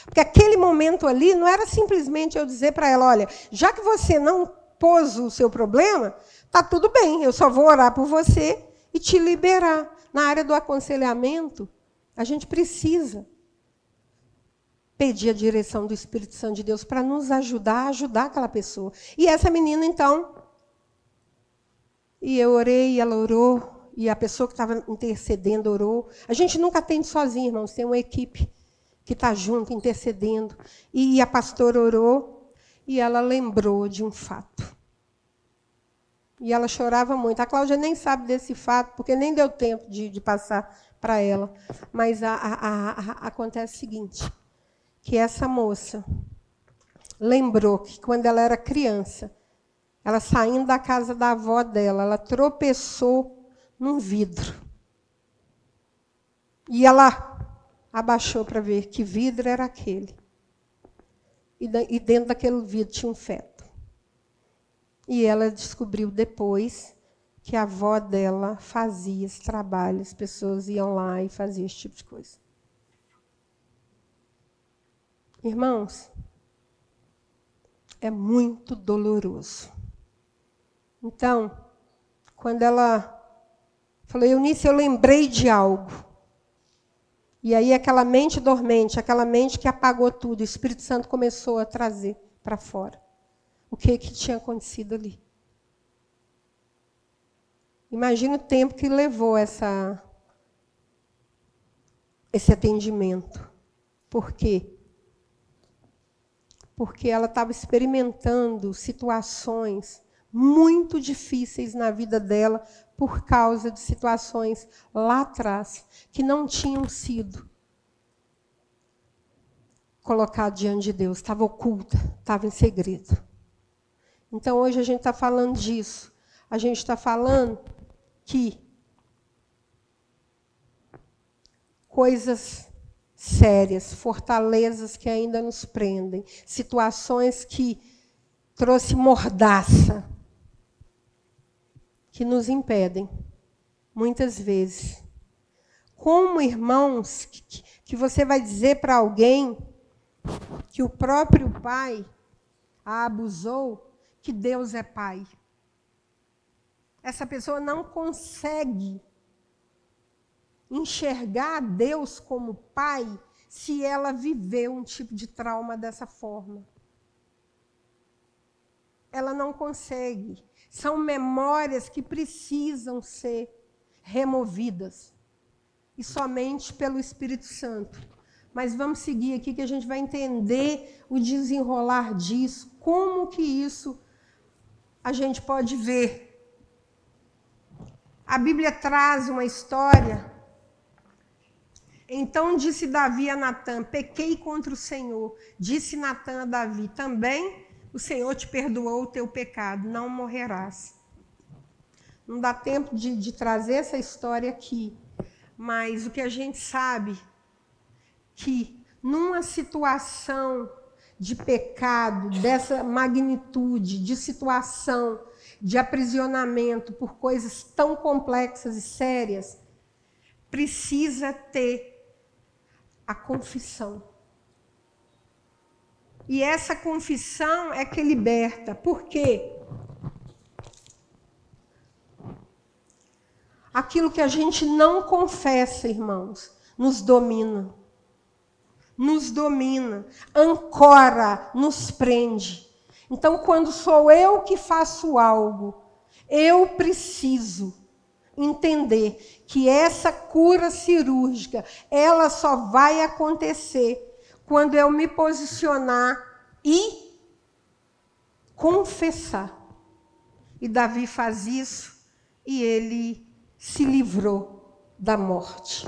A: Porque aquele momento ali não era simplesmente eu dizer para ela, olha, já que você não pôs o seu problema, está tudo bem, eu só vou orar por você e te liberar. Na área do aconselhamento, a gente precisa pedir a direção do Espírito Santo de Deus para nos ajudar a ajudar aquela pessoa. E essa menina, então, e eu orei, ela orou, e a pessoa que estava intercedendo orou. A gente nunca atende sozinho, irmãos, tem uma equipe que está junto, intercedendo. E a pastora orou, e ela lembrou de um fato. E ela chorava muito. A Cláudia nem sabe desse fato, porque nem deu tempo de passar para ela. Mas acontece o seguinte, que essa moça lembrou que, quando ela era criança, ela saindo da casa da avó dela, ela tropeçou num vidro. E ela abaixou para ver que vidro era aquele. E dentro daquele vidro tinha um feto. E ela descobriu depois que a avó dela fazia esse trabalho, as pessoas iam lá e faziam esse tipo de coisa. Irmãos, é muito doloroso. Então, quando ela falou, Eunice, eu lembrei de algo. E aí aquela mente dormente, aquela mente que apagou tudo, o Espírito Santo começou a trazer para fora o que tinha acontecido ali. Imagina o tempo que levou esse atendimento. Por quê? Porque ela estava experimentando situações muito difíceis na vida dela por causa de situações lá atrás que não tinham sido colocado diante de Deus, estava oculta, estava em segredo. Então, hoje a gente está falando disso. A gente está falando que coisas sérias, fortalezas que ainda nos prendem, situações que trouxe mordaça, que nos impedem, muitas vezes. Como, irmãos, que você vai dizer para alguém que o próprio pai a abusou, que Deus é pai? Essa pessoa não consegue enxergar Deus como pai se ela viveu um tipo de trauma dessa forma. Ela não consegue. São memórias que precisam ser removidas. E somente pelo Espírito Santo. Mas vamos seguir aqui que a gente vai entender o desenrolar disso. Como que isso a gente pode ver? A Bíblia traz uma história. Então disse Davi a Natã: pequei contra o Senhor. Disse Natã a Davi: também o Senhor te perdoou o teu pecado, não morrerás. Não dá tempo de trazer essa história aqui. Mas o que a gente sabe, que numa situação de pecado, dessa magnitude, de situação de aprisionamento por coisas tão complexas e sérias, precisa ter a confissão. E essa confissão é que liberta. Por quê? Aquilo que a gente não confessa, irmãos, nos domina. Nos domina, ancora, nos prende. Então, quando sou eu que faço algo, eu preciso entender que essa cura cirúrgica, ela só vai acontecer quando eu me posicionar e confessar. E Davi faz isso e ele se livrou da morte.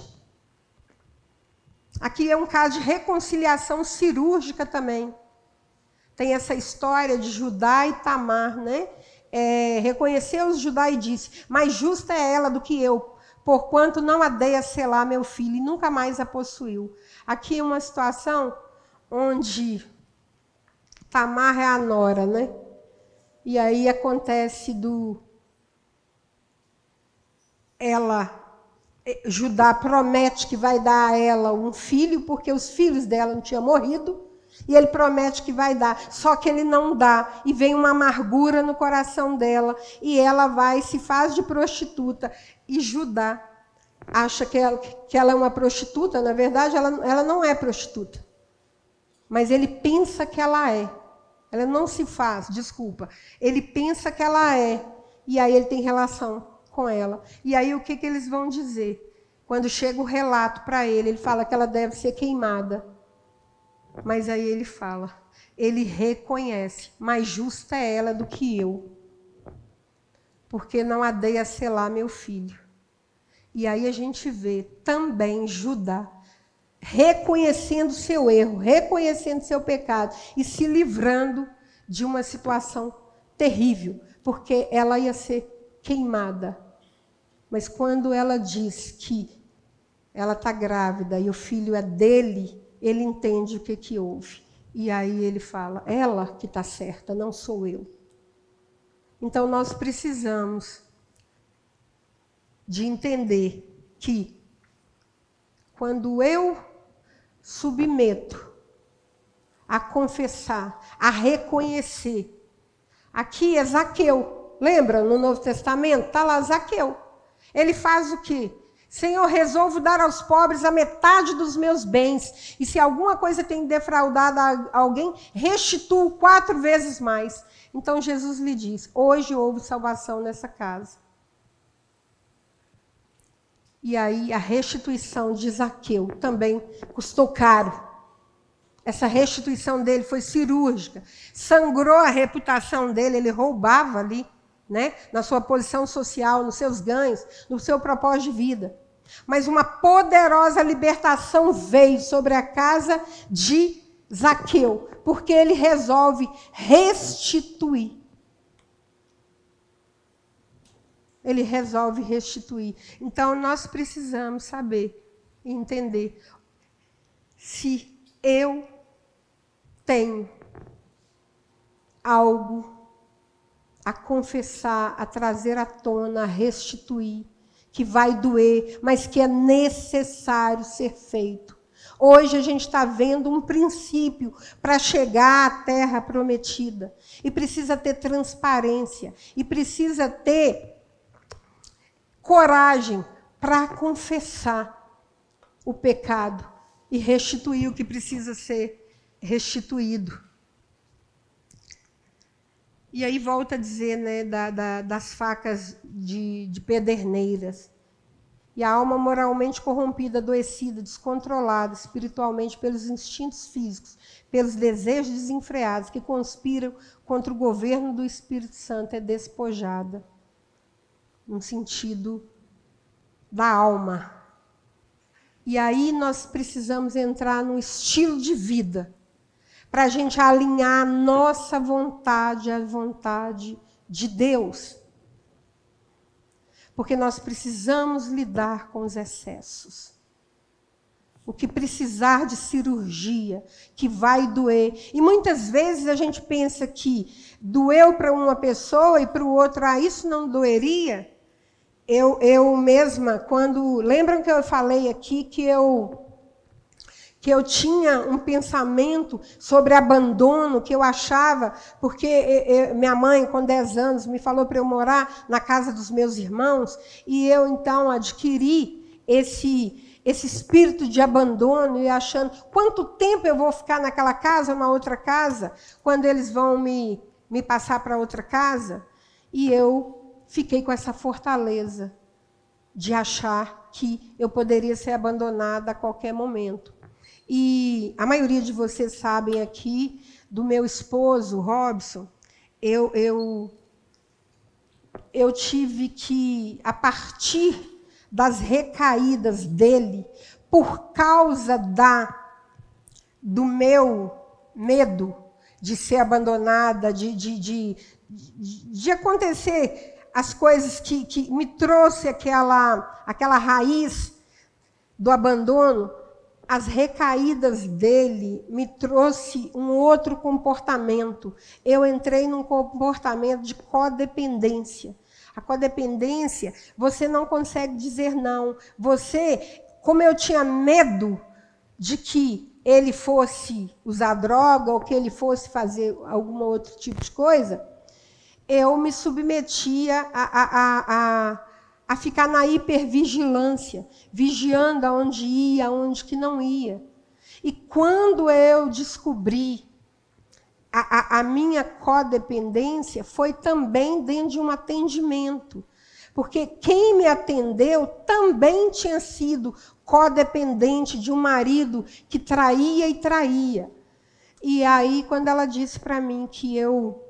A: Aqui é um caso de reconciliação cirúrgica também. Tem essa história de Judá e Tamar, né? Reconheceu-os Judá e disse: mais justa é ela do que eu, porquanto não a dei a selar meu filho, e nunca mais a possuiu. Aqui é uma situação onde Tamar é a nora, né? E aí acontece Judá promete que vai dar a ela um filho, porque os filhos dela não tinham morrido, e ele promete que vai dar, só que ele não dá, e vem uma amargura no coração dela, e ela vai, se faz de prostituta, e Judá acha que ela é uma prostituta. Na verdade, ela não é prostituta, mas ele pensa que ela é. Ela não se faz, desculpa, ele pensa que ela é, e aí ele tem relação com ela. E aí o que eles vão dizer? Quando chega o relato para ele fala que ela deve ser queimada. Mas aí ele fala, ele reconhece, mais justa é ela do que eu, porque não a dei a selar meu filho. E aí a gente vê também Judá reconhecendo seu erro, reconhecendo seu pecado e se livrando de uma situação terrível, porque ela ia ser queimada. Mas quando ela diz que ela está grávida e o filho é dele, ele entende o que houve. E aí ele fala, ela que está certa, não sou eu. Então nós precisamos de entender que quando eu submeto a confessar, a reconhecer, aqui é Zaqueu, lembra no Novo Testamento? Está lá Zaqueu. Ele faz o quê? Senhor, resolvo dar aos pobres a metade dos meus bens. E se alguma coisa tem defraudado a alguém, restituo 4 vezes mais. Então Jesus lhe diz, hoje houve salvação nessa casa. E aí a restituição de Zaqueu também custou caro. Essa restituição dele foi cirúrgica. Sangrou a reputação dele, ele roubava ali, né, na sua posição social, nos seus ganhos, no seu propósito de vida. Mas uma poderosa libertação veio sobre a casa de Zaqueu, porque ele resolve restituir. Ele resolve restituir. Então, nós precisamos saber e entender se eu tenho algo a confessar, a trazer à tona, a restituir, que vai doer, mas que é necessário ser feito. Hoje a gente está vendo um princípio para chegar à terra prometida. E precisa ter transparência. E precisa ter coragem para confessar o pecado e restituir o que precisa ser restituído. E aí volta a dizer, né, das facas de pederneiras. E a alma moralmente corrompida, adoecida, descontrolada espiritualmente pelos instintos físicos, pelos desejos desenfreados que conspiram contra o governo do Espírito Santo, é despojada, no sentido da alma. E aí nós precisamos entrar num estilo de vida, para a gente alinhar a nossa vontade à vontade de Deus. Porque nós precisamos lidar com os excessos. O que precisar de cirurgia, que vai doer. E muitas vezes a gente pensa que doeu para uma pessoa e para o outro, isso não doeria. Eu mesma, quando... Lembram que eu falei aqui que eu tinha um pensamento sobre abandono, que eu achava, porque minha mãe, com 10 anos, me falou para eu morar na casa dos meus irmãos, e eu, então, adquiri esse espírito de abandono, e achando, quanto tempo eu vou ficar naquela casa ou na outra casa, quando eles vão me passar para outra casa? E eu fiquei com essa fortaleza de achar que eu poderia ser abandonada a qualquer momento. E a maioria de vocês sabem aqui do meu esposo, Robson, eu tive que, a partir das recaídas dele, por causa do meu medo de ser abandonada, de acontecer as coisas que me trouxe aquela raiz do abandono, as recaídas dele me trouxe um outro comportamento. Eu entrei num comportamento de codependência. A codependência, você não consegue dizer não. Você, como eu tinha medo de que ele fosse usar droga ou que ele fosse fazer algum outro tipo de coisa, eu me submetia a ficar na hipervigilância, vigiando aonde ia, aonde que não ia. E quando eu descobri a minha codependência, foi também dentro de um atendimento. Porque quem me atendeu também tinha sido codependente de um marido que traía e traía. E aí, quando ela disse para mim que eu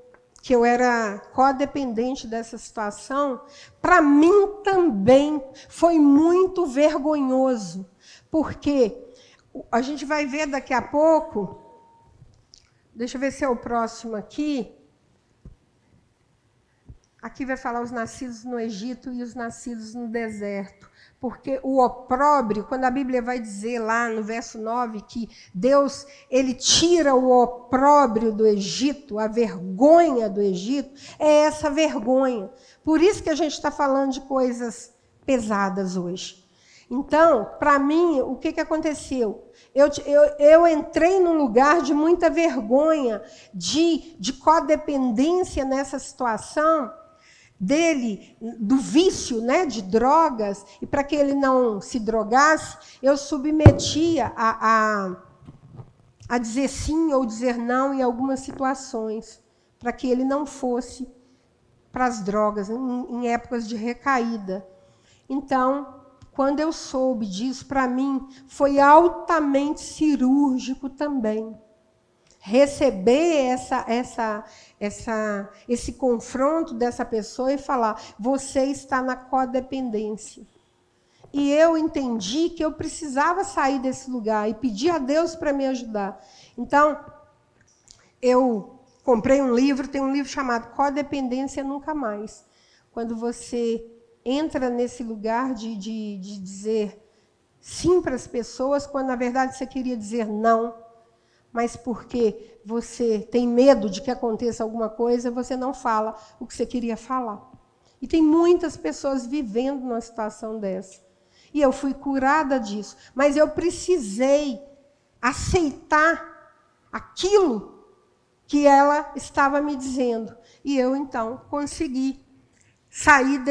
A: era codependente dessa situação, para mim também foi muito vergonhoso, porque a gente vai ver daqui a pouco, deixa eu ver se é o próximo aqui, aqui vai falar os nascidos no Egito e os nascidos no deserto. Porque o opróbrio, quando a Bíblia vai dizer lá no verso 9 que Deus ele tira o opróbrio do Egito, a vergonha do Egito, é essa vergonha. Por isso que a gente está falando de coisas pesadas hoje. Então, para mim, o que aconteceu? Eu entrei num lugar de muita vergonha, de codependência nessa situação, dele, do vício, né, de drogas, e para que ele não se drogasse, eu submetia a dizer sim ou dizer não em algumas situações, para que ele não fosse para as drogas, em épocas de recaída. Então, quando eu soube disso, para mim, foi altamente cirúrgico também. Receber esse confronto dessa pessoa e falar, você está na codependência. E eu entendi que eu precisava sair desse lugar e pedir a Deus para me ajudar. Então, eu comprei um livro, tem um livro chamado Codependência Nunca Mais. Quando você entra nesse lugar de dizer sim para as pessoas, quando na verdade você queria dizer não, mas porque você tem medo de que aconteça alguma coisa, você não fala o que você queria falar. E tem muitas pessoas vivendo numa situação dessa. E eu fui curada disso. Mas eu precisei aceitar aquilo que ela estava me dizendo. E eu, então, consegui sair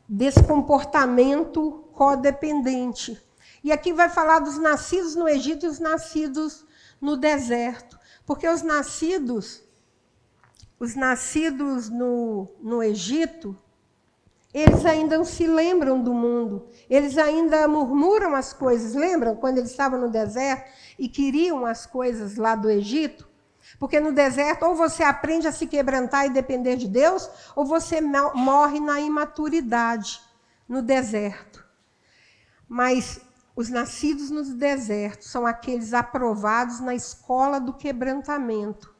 A: desse comportamento codependente. E aqui vai falar dos nascidos no Egito e os nascidos no deserto. Porque os nascidos no Egito, eles ainda não se lembram do mundo. Eles ainda murmuram as coisas. Lembram quando eles estavam no deserto e queriam as coisas lá do Egito? Porque no deserto, ou você aprende a se quebrantar e depender de Deus, ou você morre na imaturidade no deserto. Mas os nascidos no deserto são aqueles aprovados na escola do quebrantamento.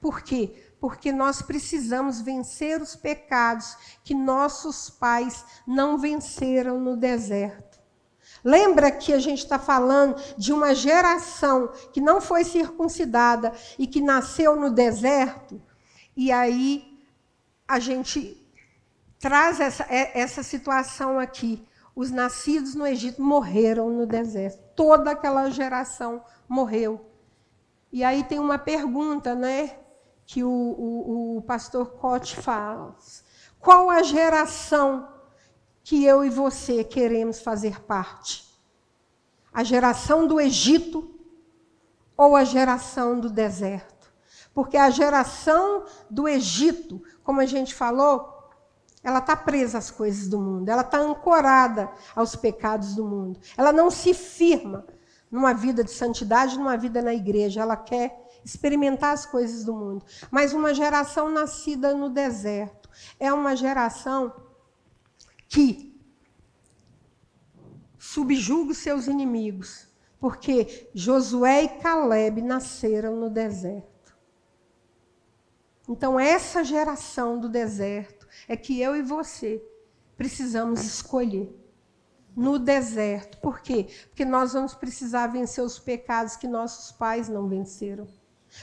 A: Por quê? Porque nós precisamos vencer os pecados que nossos pais não venceram no deserto. Lembra que a gente está falando de uma geração que não foi circuncidada e que nasceu no deserto? E aí a gente traz essa situação aqui. Os nascidos no Egito morreram no deserto. Toda aquela geração morreu. E aí tem uma pergunta, né, que o pastor Cote faz. Qual a geração que eu e você queremos fazer parte? A geração do Egito ou a geração do deserto? Porque a geração do Egito, como a gente falou, ela está presa às coisas do mundo, ela está ancorada aos pecados do mundo. Ela não se firma numa vida de santidade, numa vida na igreja. Ela quer experimentar as coisas do mundo. Mas uma geração nascida no deserto é uma geração que subjuga os seus inimigos, porque Josué e Caleb nasceram no deserto. Então, essa geração do deserto é que eu e você precisamos escolher. No deserto. Por quê? Porque nós vamos precisar vencer os pecados que nossos pais não venceram.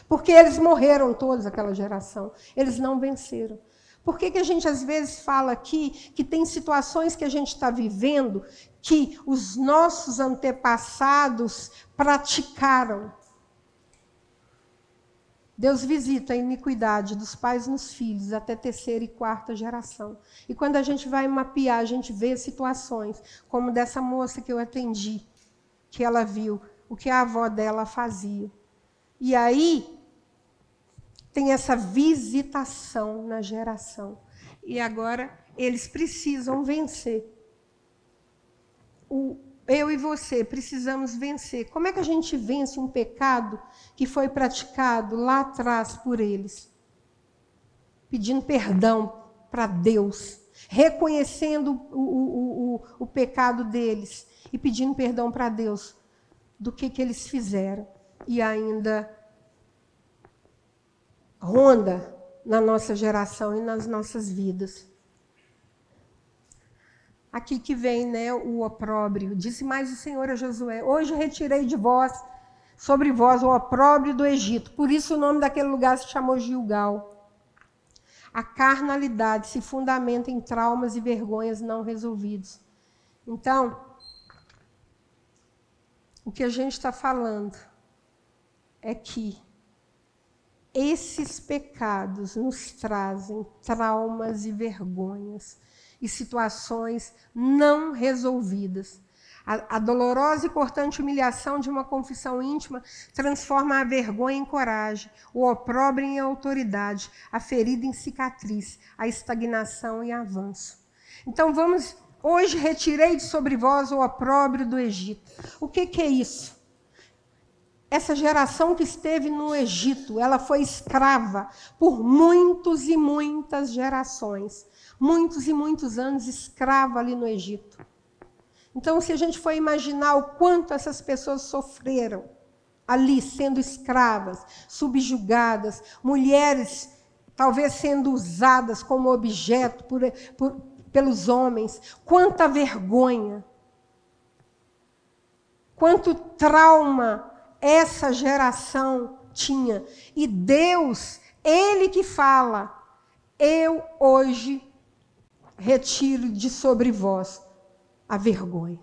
A: Porque eles morreram todos, aquela geração. Eles não venceram. Por que a gente às vezes fala aqui que tem situações que a gente está vivendo que os nossos antepassados praticaram? Deus visita a iniquidade dos pais nos filhos até terceira e quarta geração. E quando a gente vai mapear, a gente vê situações como dessa moça que eu atendi, que ela viu o que a avó dela fazia. E aí tem essa visitação na geração. E agora eles precisam vencer. Eu e você precisamos vencer. Como é que a gente vence um pecado que foi praticado lá atrás por eles? Pedindo perdão para Deus, reconhecendo o pecado deles e pedindo perdão para Deus do que eles fizeram. E ainda ronda na nossa geração e nas nossas vidas. Aqui que vem, né, o opróbrio. Disse mais o Senhor a Josué: hoje retirei de vós, sobre vós, o opróbrio do Egito. Por isso o nome daquele lugar se chamou Gilgal. A carnalidade se fundamenta em traumas e vergonhas não resolvidos. Então, o que a gente está falando é que esses pecados nos trazem traumas e vergonhas e situações não resolvidas. A dolorosa e cortante humilhação de uma confissão íntima transforma a vergonha em coragem, o opróbrio em autoridade, a ferida em cicatriz, a estagnação em avanço. Então vamos, hoje retirei de sobre vós o opróbrio do Egito. O que é isso? Essa geração que esteve no Egito, ela foi escrava por muitos e muitas gerações. Muitos e muitos anos escrava ali no Egito. Então, se a gente for imaginar o quanto essas pessoas sofreram, ali sendo escravas, subjugadas, mulheres talvez sendo usadas como objeto pelos homens. Quanta vergonha, quanto trauma essa geração tinha. E Deus, Ele que fala, eu hoje retiro de sobre vós a vergonha.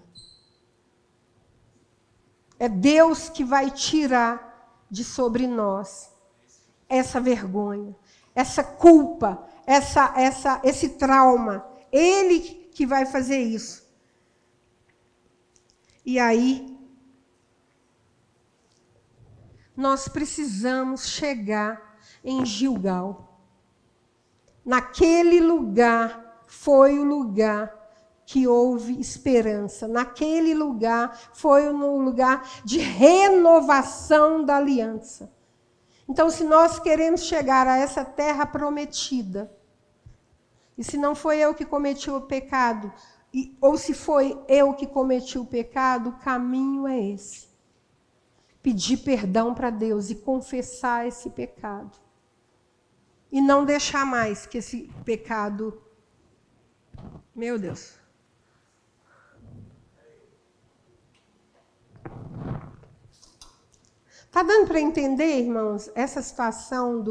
A: É Deus que vai tirar de sobre nós essa vergonha, essa culpa, esse trauma. Ele que vai fazer isso. E aí, nós precisamos chegar em Gilgal. Naquele lugar foi o lugar que houve esperança. Naquele lugar foi um lugar de renovação da aliança. Então, se nós queremos chegar a essa terra prometida, e se não foi eu que cometi o pecado, ou se foi eu que cometi o pecado, o caminho é esse. Pedir perdão para Deus e confessar esse pecado. E não deixar mais que esse pecado... Meu Deus. Está dando para entender, irmãos, essa situação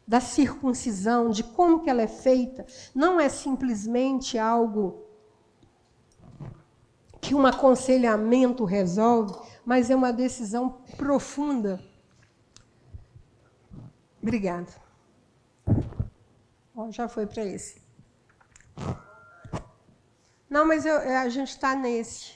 A: da circuncisão, de como que ela é feita? Não é simplesmente algo que um aconselhamento resolve, mas é uma decisão profunda. Obrigada. Já foi para esse. Não, mas a gente está nesse.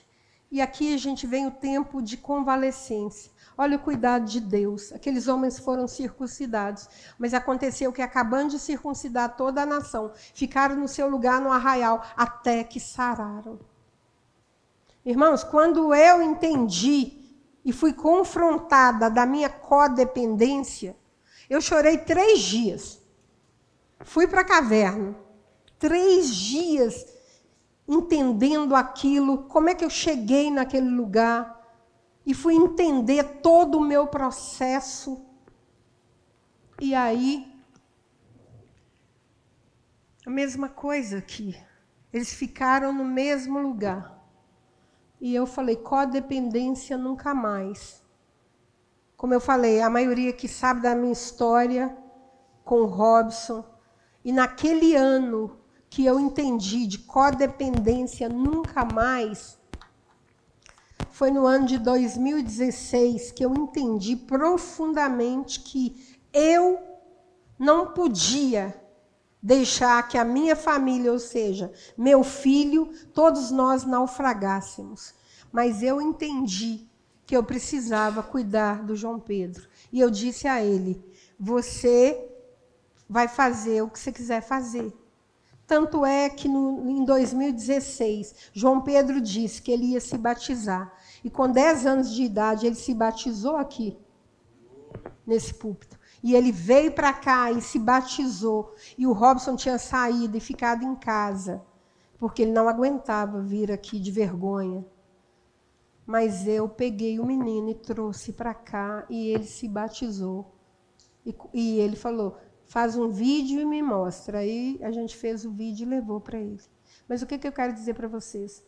A: E aqui a gente vem o tempo de convalescência. Olha o cuidado de Deus. Aqueles homens foram circuncidados, mas aconteceu que, acabando de circuncidar toda a nação, ficaram no seu lugar no arraial, até que sararam. Irmãos, quando eu entendi e fui confrontada da minha codependência, eu chorei 3 dias. Fui para a caverna. 3 dias entendendo aquilo, como é que eu cheguei naquele lugar. E fui entender todo o meu processo. E aí, a mesma coisa aqui. Eles ficaram no mesmo lugar. E eu falei, codependência nunca mais. Como eu falei, a maioria que sabe da minha história com o Robson. E naquele ano que eu entendi de codependência nunca mais, foi no ano de 2016 que eu entendi profundamente que eu não podia deixar que a minha família, ou seja, meu filho, todos nós naufragássemos. Mas eu entendi que eu precisava cuidar do João Pedro. E eu disse a ele, você vai fazer o que você quiser fazer. Tanto é que em 2016, João Pedro disse que ele ia se batizar. E com 10 anos de idade, ele se batizou aqui, nesse púlpito. E ele veio para cá e se batizou. E o Robson tinha saído e ficado em casa, porque ele não aguentava vir aqui de vergonha. Mas eu peguei o menino e trouxe para cá, e ele se batizou. E ele falou, faz um vídeo e me mostra. Aí a gente fez o vídeo e levou para ele. Mas o que eu quero dizer para vocês?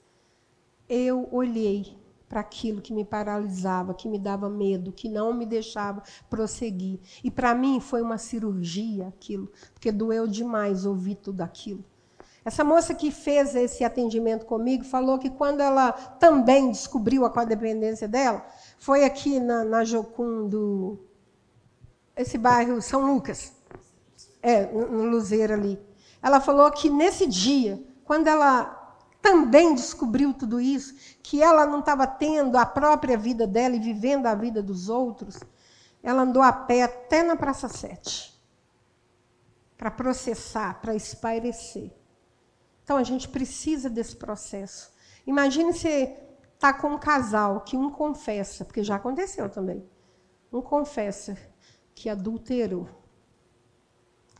A: Eu olhei para aquilo que me paralisava, que me dava medo, que não me deixava prosseguir. E para mim foi uma cirurgia aquilo, porque doeu demais ouvir tudo aquilo. Essa moça que fez esse atendimento comigo falou que quando ela também descobriu a codependência dela, foi aqui na Jocundo, esse bairro São Lucas, no Luzeiro ali. Ela falou que nesse dia, quando ela também descobriu tudo isso, que ela não estava tendo a própria vida dela e vivendo a vida dos outros, ela andou a pé até na Praça 7, para processar, para espairecer. Então, a gente precisa desse processo. Imagine você estar com um casal que um confessa, porque já aconteceu também, um confessa que adulterou.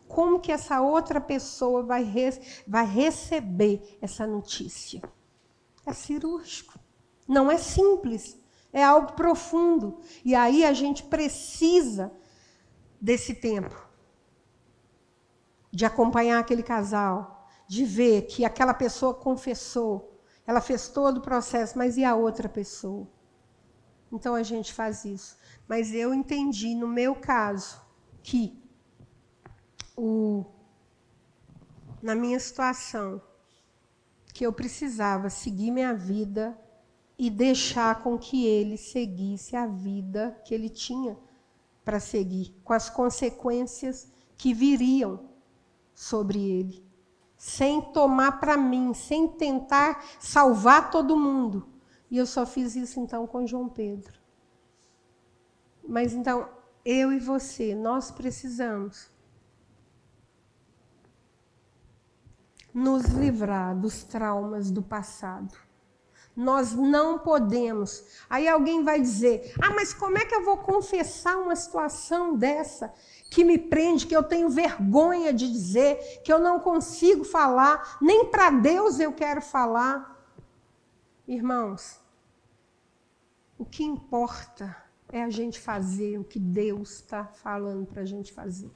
A: Como que essa outra pessoa vai receber essa notícia? É cirúrgico. Não é simples. É algo profundo. E aí a gente precisa desse tempo. De acompanhar aquele casal. De ver que aquela pessoa confessou. Ela fez todo o processo, mas e a outra pessoa? Então a gente faz isso. Mas eu entendi, no meu caso, que na minha situação, que eu precisava seguir minha vida e deixar com que ele seguisse a vida que ele tinha para seguir, com as consequências que viriam sobre ele, sem tomar para mim, sem tentar salvar todo mundo. E eu só fiz isso então com João Pedro. Mas então, eu e você, nós precisamos nos livrar dos traumas do passado. Nós não podemos. Aí alguém vai dizer, mas como é que eu vou confessar uma situação dessa que me prende, que eu tenho vergonha de dizer, que eu não consigo falar, nem para Deus eu quero falar? Irmãos, o que importa é a gente fazer o que Deus está falando para a gente fazer.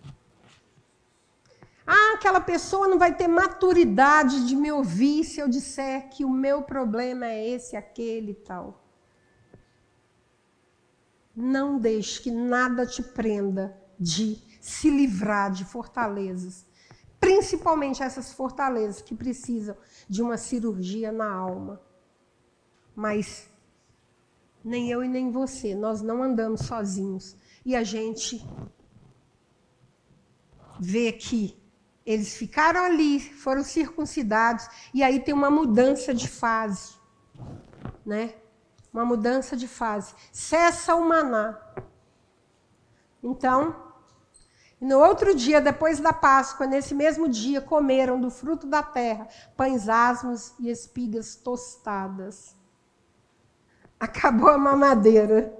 A: Aquela pessoa não vai ter maturidade de me ouvir se eu disser que o meu problema é esse, aquele e tal. Não deixe que nada te prenda de se livrar de fortalezas. Principalmente essas fortalezas que precisam de uma cirurgia na alma. Mas nem eu e nem você, nós não andamos sozinhos. E a gente vê que eles ficaram ali, foram circuncidados, e aí tem uma mudança de fase, né? Uma mudança de fase. Cessa o maná. Então, no outro dia, depois da Páscoa, nesse mesmo dia, comeram do fruto da terra, pães asmos e espigas tostadas. Acabou a mamadeira,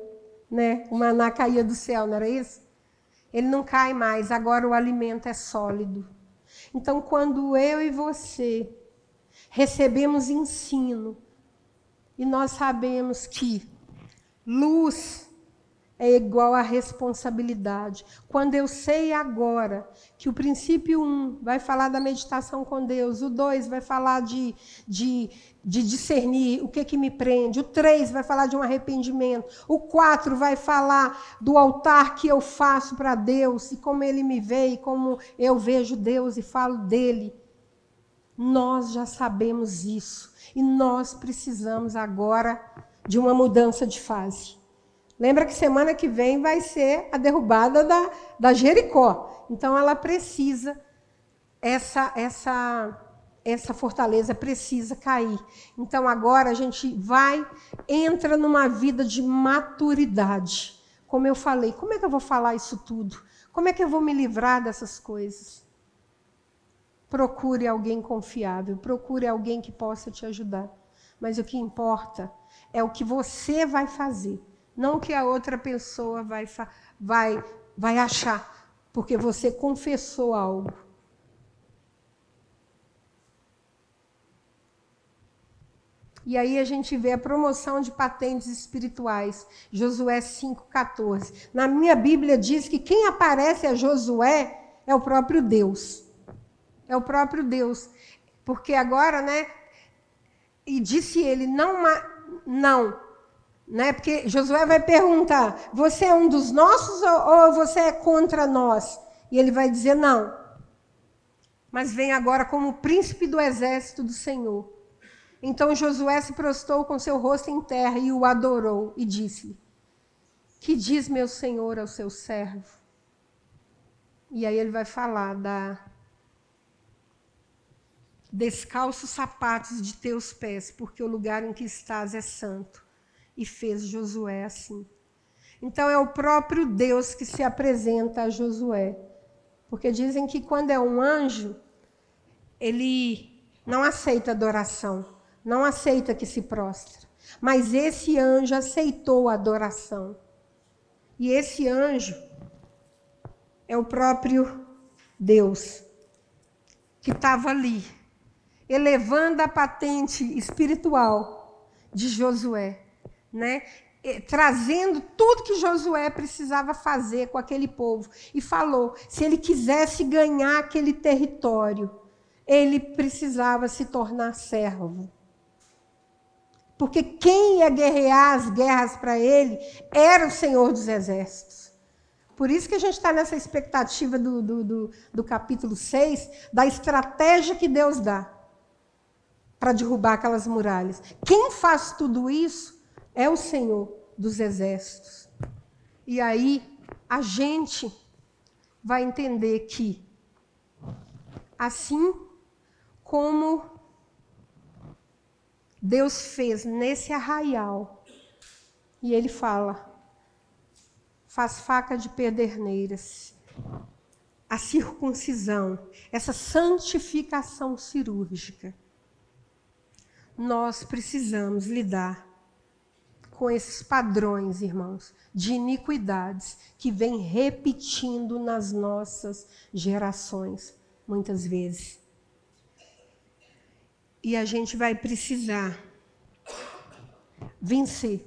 A: né? O maná caía do céu, não era isso? Ele não cai mais, agora o alimento é sólido. Então, quando eu e você recebemos ensino, e nós sabemos que luz é igual a responsabilidade. Quando eu sei agora que o princípio 1 vai falar da meditação com Deus, o 2 vai falar de discernir o que me prende, o 3 vai falar de um arrependimento, o 4 vai falar do altar que eu faço para Deus e como Ele me vê e como eu vejo Deus e falo dEle. Nós já sabemos isso e nós precisamos agora de uma mudança de fase. Lembra que semana que vem vai ser a derrubada da Jericó. Então ela precisa, essa fortaleza precisa cair. Então agora a gente entra numa vida de maturidade. Como eu falei, como é que eu vou falar isso tudo? Como é que eu vou me livrar dessas coisas? Procure alguém confiável, procure alguém que possa te ajudar. Mas o que importa é o que você vai fazer. Não o que a outra pessoa vai achar, porque você confessou algo. E aí a gente vê a promoção de patentes espirituais, Josué 5,14. Na minha Bíblia diz que quem aparece a Josué é o próprio Deus. É o próprio Deus. Porque agora, né? E disse ele, não, né? Porque Josué vai perguntar, você é um dos nossos ou você é contra nós? E ele vai dizer não. Mas vem agora como príncipe do exército do Senhor. Então Josué se prostrou com seu rosto em terra e o adorou e disse, que diz meu Senhor ao seu servo? E aí ele vai falar descalça os sapatos de teus pés, porque o lugar em que estás é santo. E fez Josué assim. Então é o próprio Deus que se apresenta a Josué. Porque dizem que quando é um anjo, ele não aceita adoração, não aceita que se prostre. Mas esse anjo aceitou a adoração. E esse anjo é o próprio Deus que estava ali, elevando a patente espiritual de Josué, né? trazendo tudo que Josué precisava fazer com aquele povo. E falou, se ele quisesse ganhar aquele território, ele precisava se tornar servo. Porque quem ia guerrear as guerras para ele era o Senhor dos Exércitos. Por isso que a gente está nessa expectativa do capítulo 6, da estratégia que Deus dá para derrubar aquelas muralhas. Quem faz tudo isso é o Senhor dos Exércitos. E aí a gente vai entender que, assim como Deus fez nesse arraial, e ele fala, faz faca de pederneiras, a circuncisão, essa santificação cirúrgica, nós precisamos lidar com esses padrões, irmãos, de iniquidades que vêm repetindo nas nossas gerações, muitas vezes. E a gente vai precisar vencer,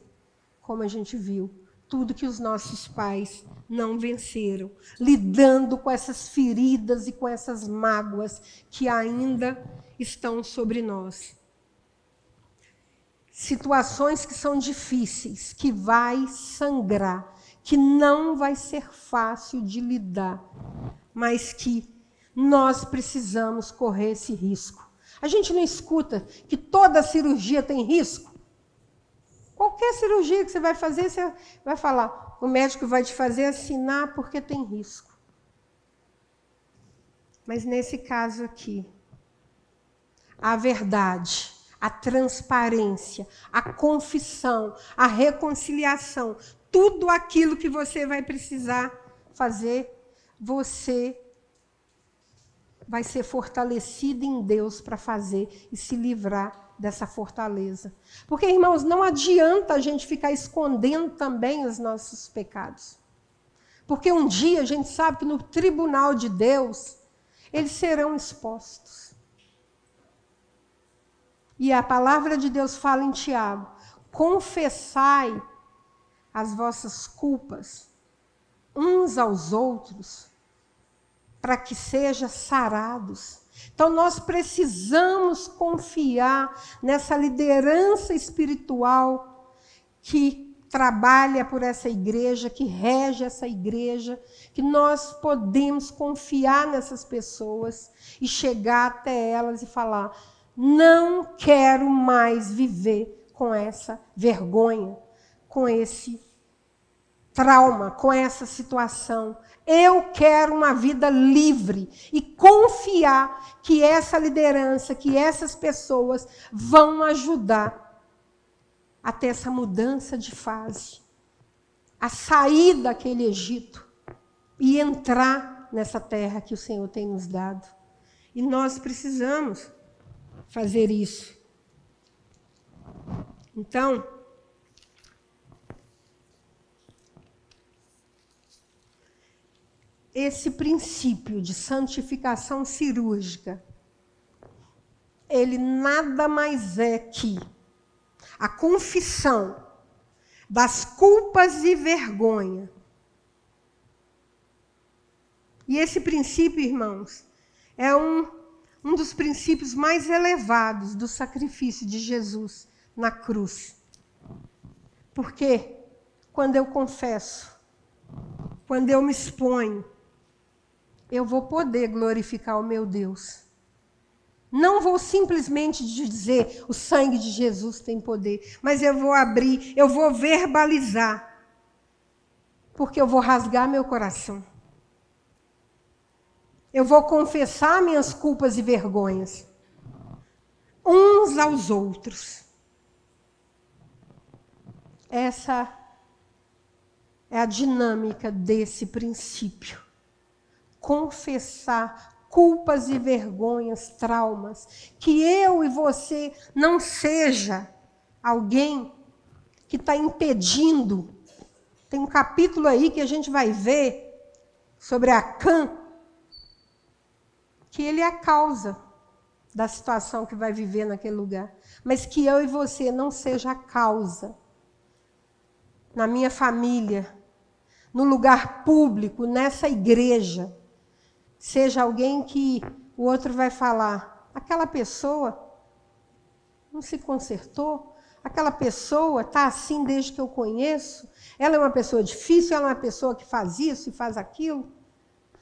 A: como a gente viu, tudo que os nossos pais não venceram, lidando com essas feridas e com essas mágoas que ainda estão sobre nós. Situações que são difíceis, que vai sangrar, que não vai ser fácil de lidar, mas que nós precisamos correr esse risco. A gente não escuta que toda cirurgia tem risco? Qualquer cirurgia que você vai fazer, você vai falar, o médico vai te fazer assinar porque tem risco. Mas nesse caso aqui, a verdade, a transparência, a confissão, a reconciliação, tudo aquilo que você vai precisar fazer, você vai ser fortalecido em Deus para fazer e se livrar dessa fortaleza. Porque, irmãos, não adianta a gente ficar escondendo também os nossos pecados. Porque um dia a gente sabe que no tribunal de Deus, eles serão expostos. E a palavra de Deus fala em Tiago, confessai as vossas culpas uns aos outros, para que sejam sarados. Então, nós precisamos confiar nessa liderança espiritual que trabalha por essa igreja, que rege essa igreja, que nós podemos confiar nessas pessoas e chegar até elas e falar, não quero mais viver com essa vergonha, com esse trauma, com essa situação. Eu quero uma vida livre e confiar que essa liderança, que essas pessoas vão ajudar a ter essa mudança de fase, a sair daquele Egito e entrar nessa terra que o Senhor tem nos dado. E nós precisamos fazer isso. Então, esse princípio de santificação cirúrgica, ele nada mais é que a confissão das culpas e vergonha. E esse princípio, irmãos, é um dos princípios mais elevados do sacrifício de Jesus na cruz. Porque quando eu confesso, quando eu me exponho, eu vou poder glorificar o meu Deus. Não vou simplesmente dizer o sangue de Jesus tem poder, mas eu vou abrir, eu vou verbalizar, porque eu vou rasgar meu coração. Eu vou confessar minhas culpas e vergonhas, uns aos outros. Essa é a dinâmica desse princípio. Confessar culpas e vergonhas, traumas, que eu e você não seja alguém que está impedindo. Tem um capítulo aí que a gente vai ver sobre Acã, que ele é a causa da situação que vai viver naquele lugar. Mas que eu e você não seja a causa na minha família, no lugar público, nessa igreja, seja alguém que o outro vai falar, aquela pessoa não se consertou, aquela pessoa está assim desde que eu conheço, ela é uma pessoa difícil, ela é uma pessoa que faz isso e faz aquilo.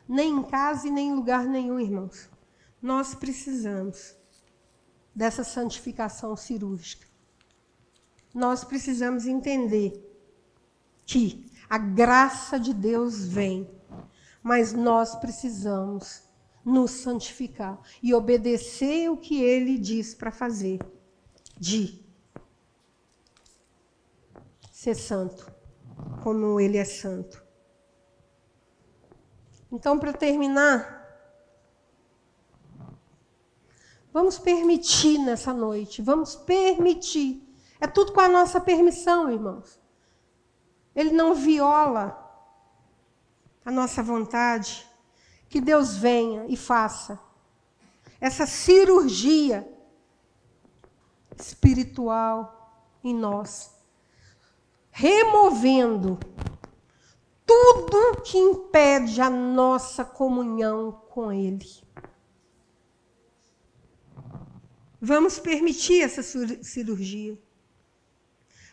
A: Nem em casa e nem em lugar nenhum, irmãos. Nós precisamos dessa santificação cirúrgica. Nós precisamos entender que a graça de Deus vem, mas nós precisamos nos santificar e obedecer o que Ele diz para fazer, de ser santo, como Ele é santo. Então, para terminar, vamos permitir nessa noite, vamos permitir. É tudo com a nossa permissão, irmãos. Ele não viola a nossa vontade. Que Deus venha e faça essa cirurgia espiritual em nós, removendo tudo que impede a nossa comunhão com Ele. Vamos permitir essa cirurgia.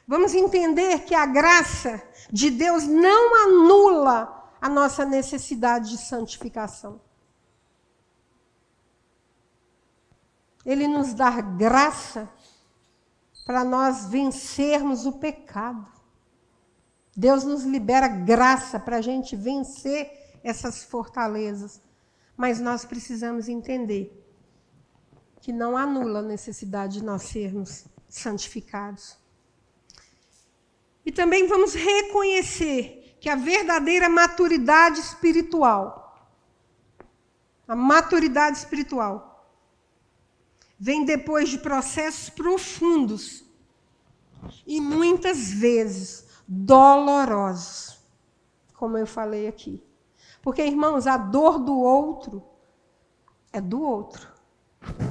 A: Vamos entender que a graça de Deus não anula a nossa necessidade de santificação. Ele nos dá graça para nós vencermos o pecado. Deus nos libera graça para a gente vencer essas fortalezas. Mas nós precisamos entender que não anula a necessidade de nós sermos santificados. E também vamos reconhecer que a verdadeira maturidade espiritual, a maturidade espiritual, vem depois de processos profundos e muitas vezes dolorosos, como eu falei aqui. Porque, irmãos, a dor do outro é do outro.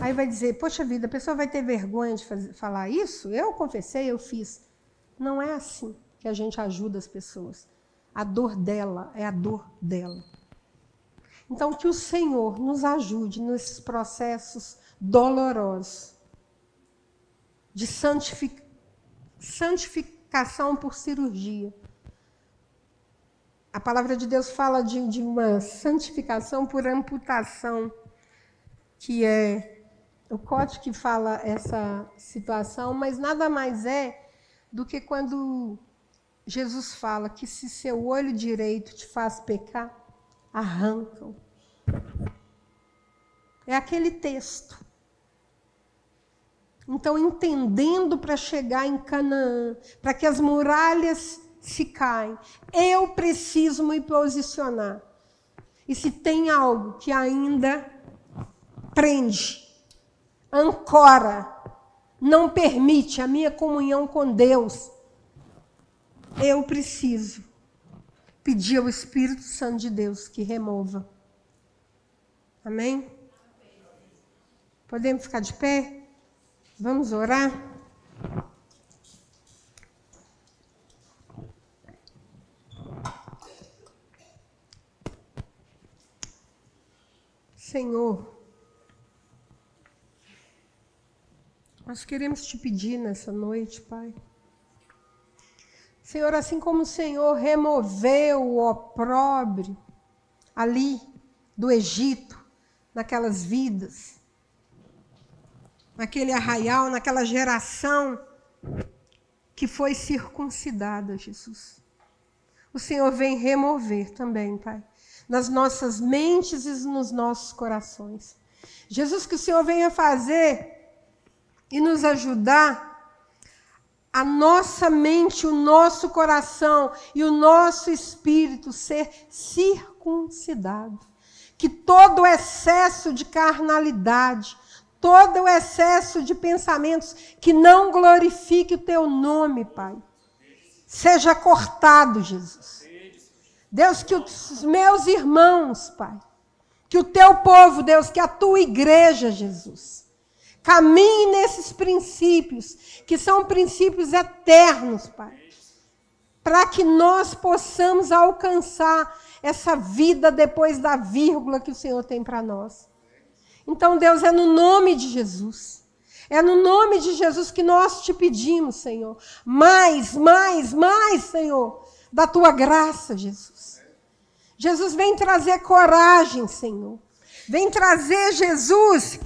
A: Aí vai dizer, poxa vida, a pessoa vai ter vergonha de falar isso? Eu confessei, eu fiz. Não é assim que a gente ajuda as pessoas. A dor dela é a dor dela. Então, que o Senhor nos ajude nesses processos dolorosos de santificação por cirurgia. A palavra de Deus fala de uma santificação por amputação, que é o código que fala essa situação, mas nada mais é do que quando Jesus fala que se seu olho direito te faz pecar, arranca-o. É aquele texto. Então, entendendo para chegar em Canaã, para que as muralhas se caem, eu preciso me posicionar. E se tem algo que ainda prende, ancora, não permite a minha comunhão com Deus, eu preciso pedir ao Espírito Santo de Deus que remova. Amém? Podemos ficar de pé? Vamos orar? Senhor, nós queremos te pedir nessa noite, Pai. Senhor, assim como o Senhor removeu o opróbrio ali do Egito, naquelas vidas, naquele arraial, naquela geração que foi circuncidada, Jesus. O Senhor vem remover também, Pai, nas nossas mentes e nos nossos corações. Jesus, que o Senhor venha fazer e nos ajudar a nossa mente, o nosso coração e o nosso espírito ser circuncidado. Que todo o excesso de carnalidade, todo o excesso de pensamentos que não glorifique o teu nome, Pai, seja cortado, Jesus. Deus, que os meus irmãos, Pai, que o teu povo, Deus, que a tua igreja, Jesus, caminhe nesses princípios, que são princípios eternos, Pai. para que nós possamos alcançar essa vida depois da vírgula que o Senhor tem para nós. Então, Deus, é no nome de Jesus. É no nome de Jesus que nós te pedimos, Senhor. Mais, Senhor, da tua graça, Jesus. Jesus, vem trazer coragem, Senhor. Vem trazer, Jesus,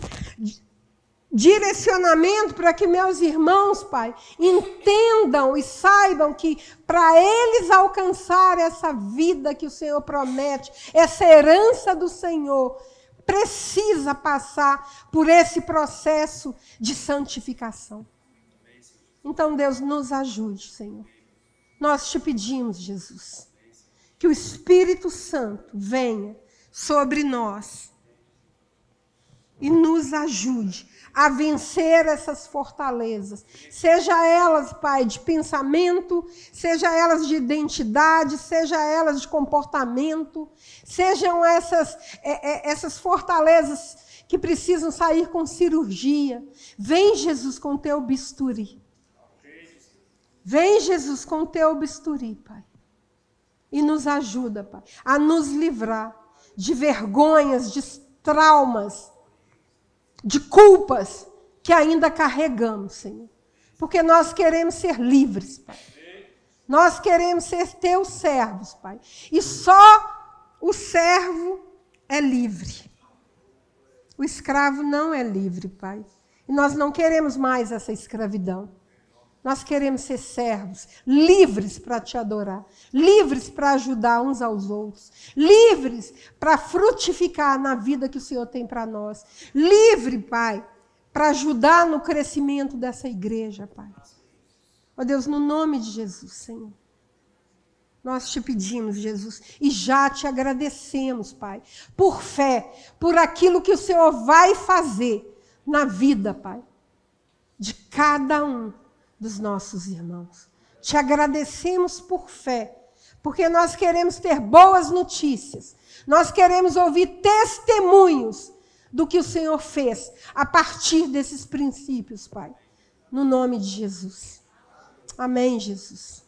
A: direcionamento para que meus irmãos, Pai, entendam e saibam que para eles alcançar essa vida que o Senhor promete, essa herança do Senhor, precisa passar por esse processo de santificação. Então, Deus, nos ajude, Senhor. Nós te pedimos, Jesus, que o Espírito Santo venha sobre nós e nos ajude a vencer essas fortalezas. Seja elas, Pai, de pensamento, seja elas de identidade, seja elas de comportamento, sejam essas fortalezas que precisam sair com cirurgia. Vem, Jesus, com teu bisturi. Vem, Jesus, com teu bisturi, Pai. E nos ajuda, Pai, a nos livrar de vergonhas, de traumas, de culpas que ainda carregamos, Senhor. Porque nós queremos ser livres, Pai. Nós queremos ser teus servos, Pai. E só o servo é livre. O escravo não é livre, Pai. E nós não queremos mais essa escravidão. Nós queremos ser servos, livres para te adorar, livres para ajudar uns aos outros, livres para frutificar na vida que o Senhor tem para nós, livre, Pai, para ajudar no crescimento dessa igreja, Pai. Ó Deus, no nome de Jesus, Senhor, nós te pedimos, Jesus, e já te agradecemos, Pai, por fé, por aquilo que o Senhor vai fazer na vida, Pai, de cada um dos nossos irmãos. Te agradecemos por fé, porque nós queremos ter boas notícias, nós queremos ouvir testemunhos do que o Senhor fez a partir desses princípios, Pai, no nome de Jesus. Amém, Jesus.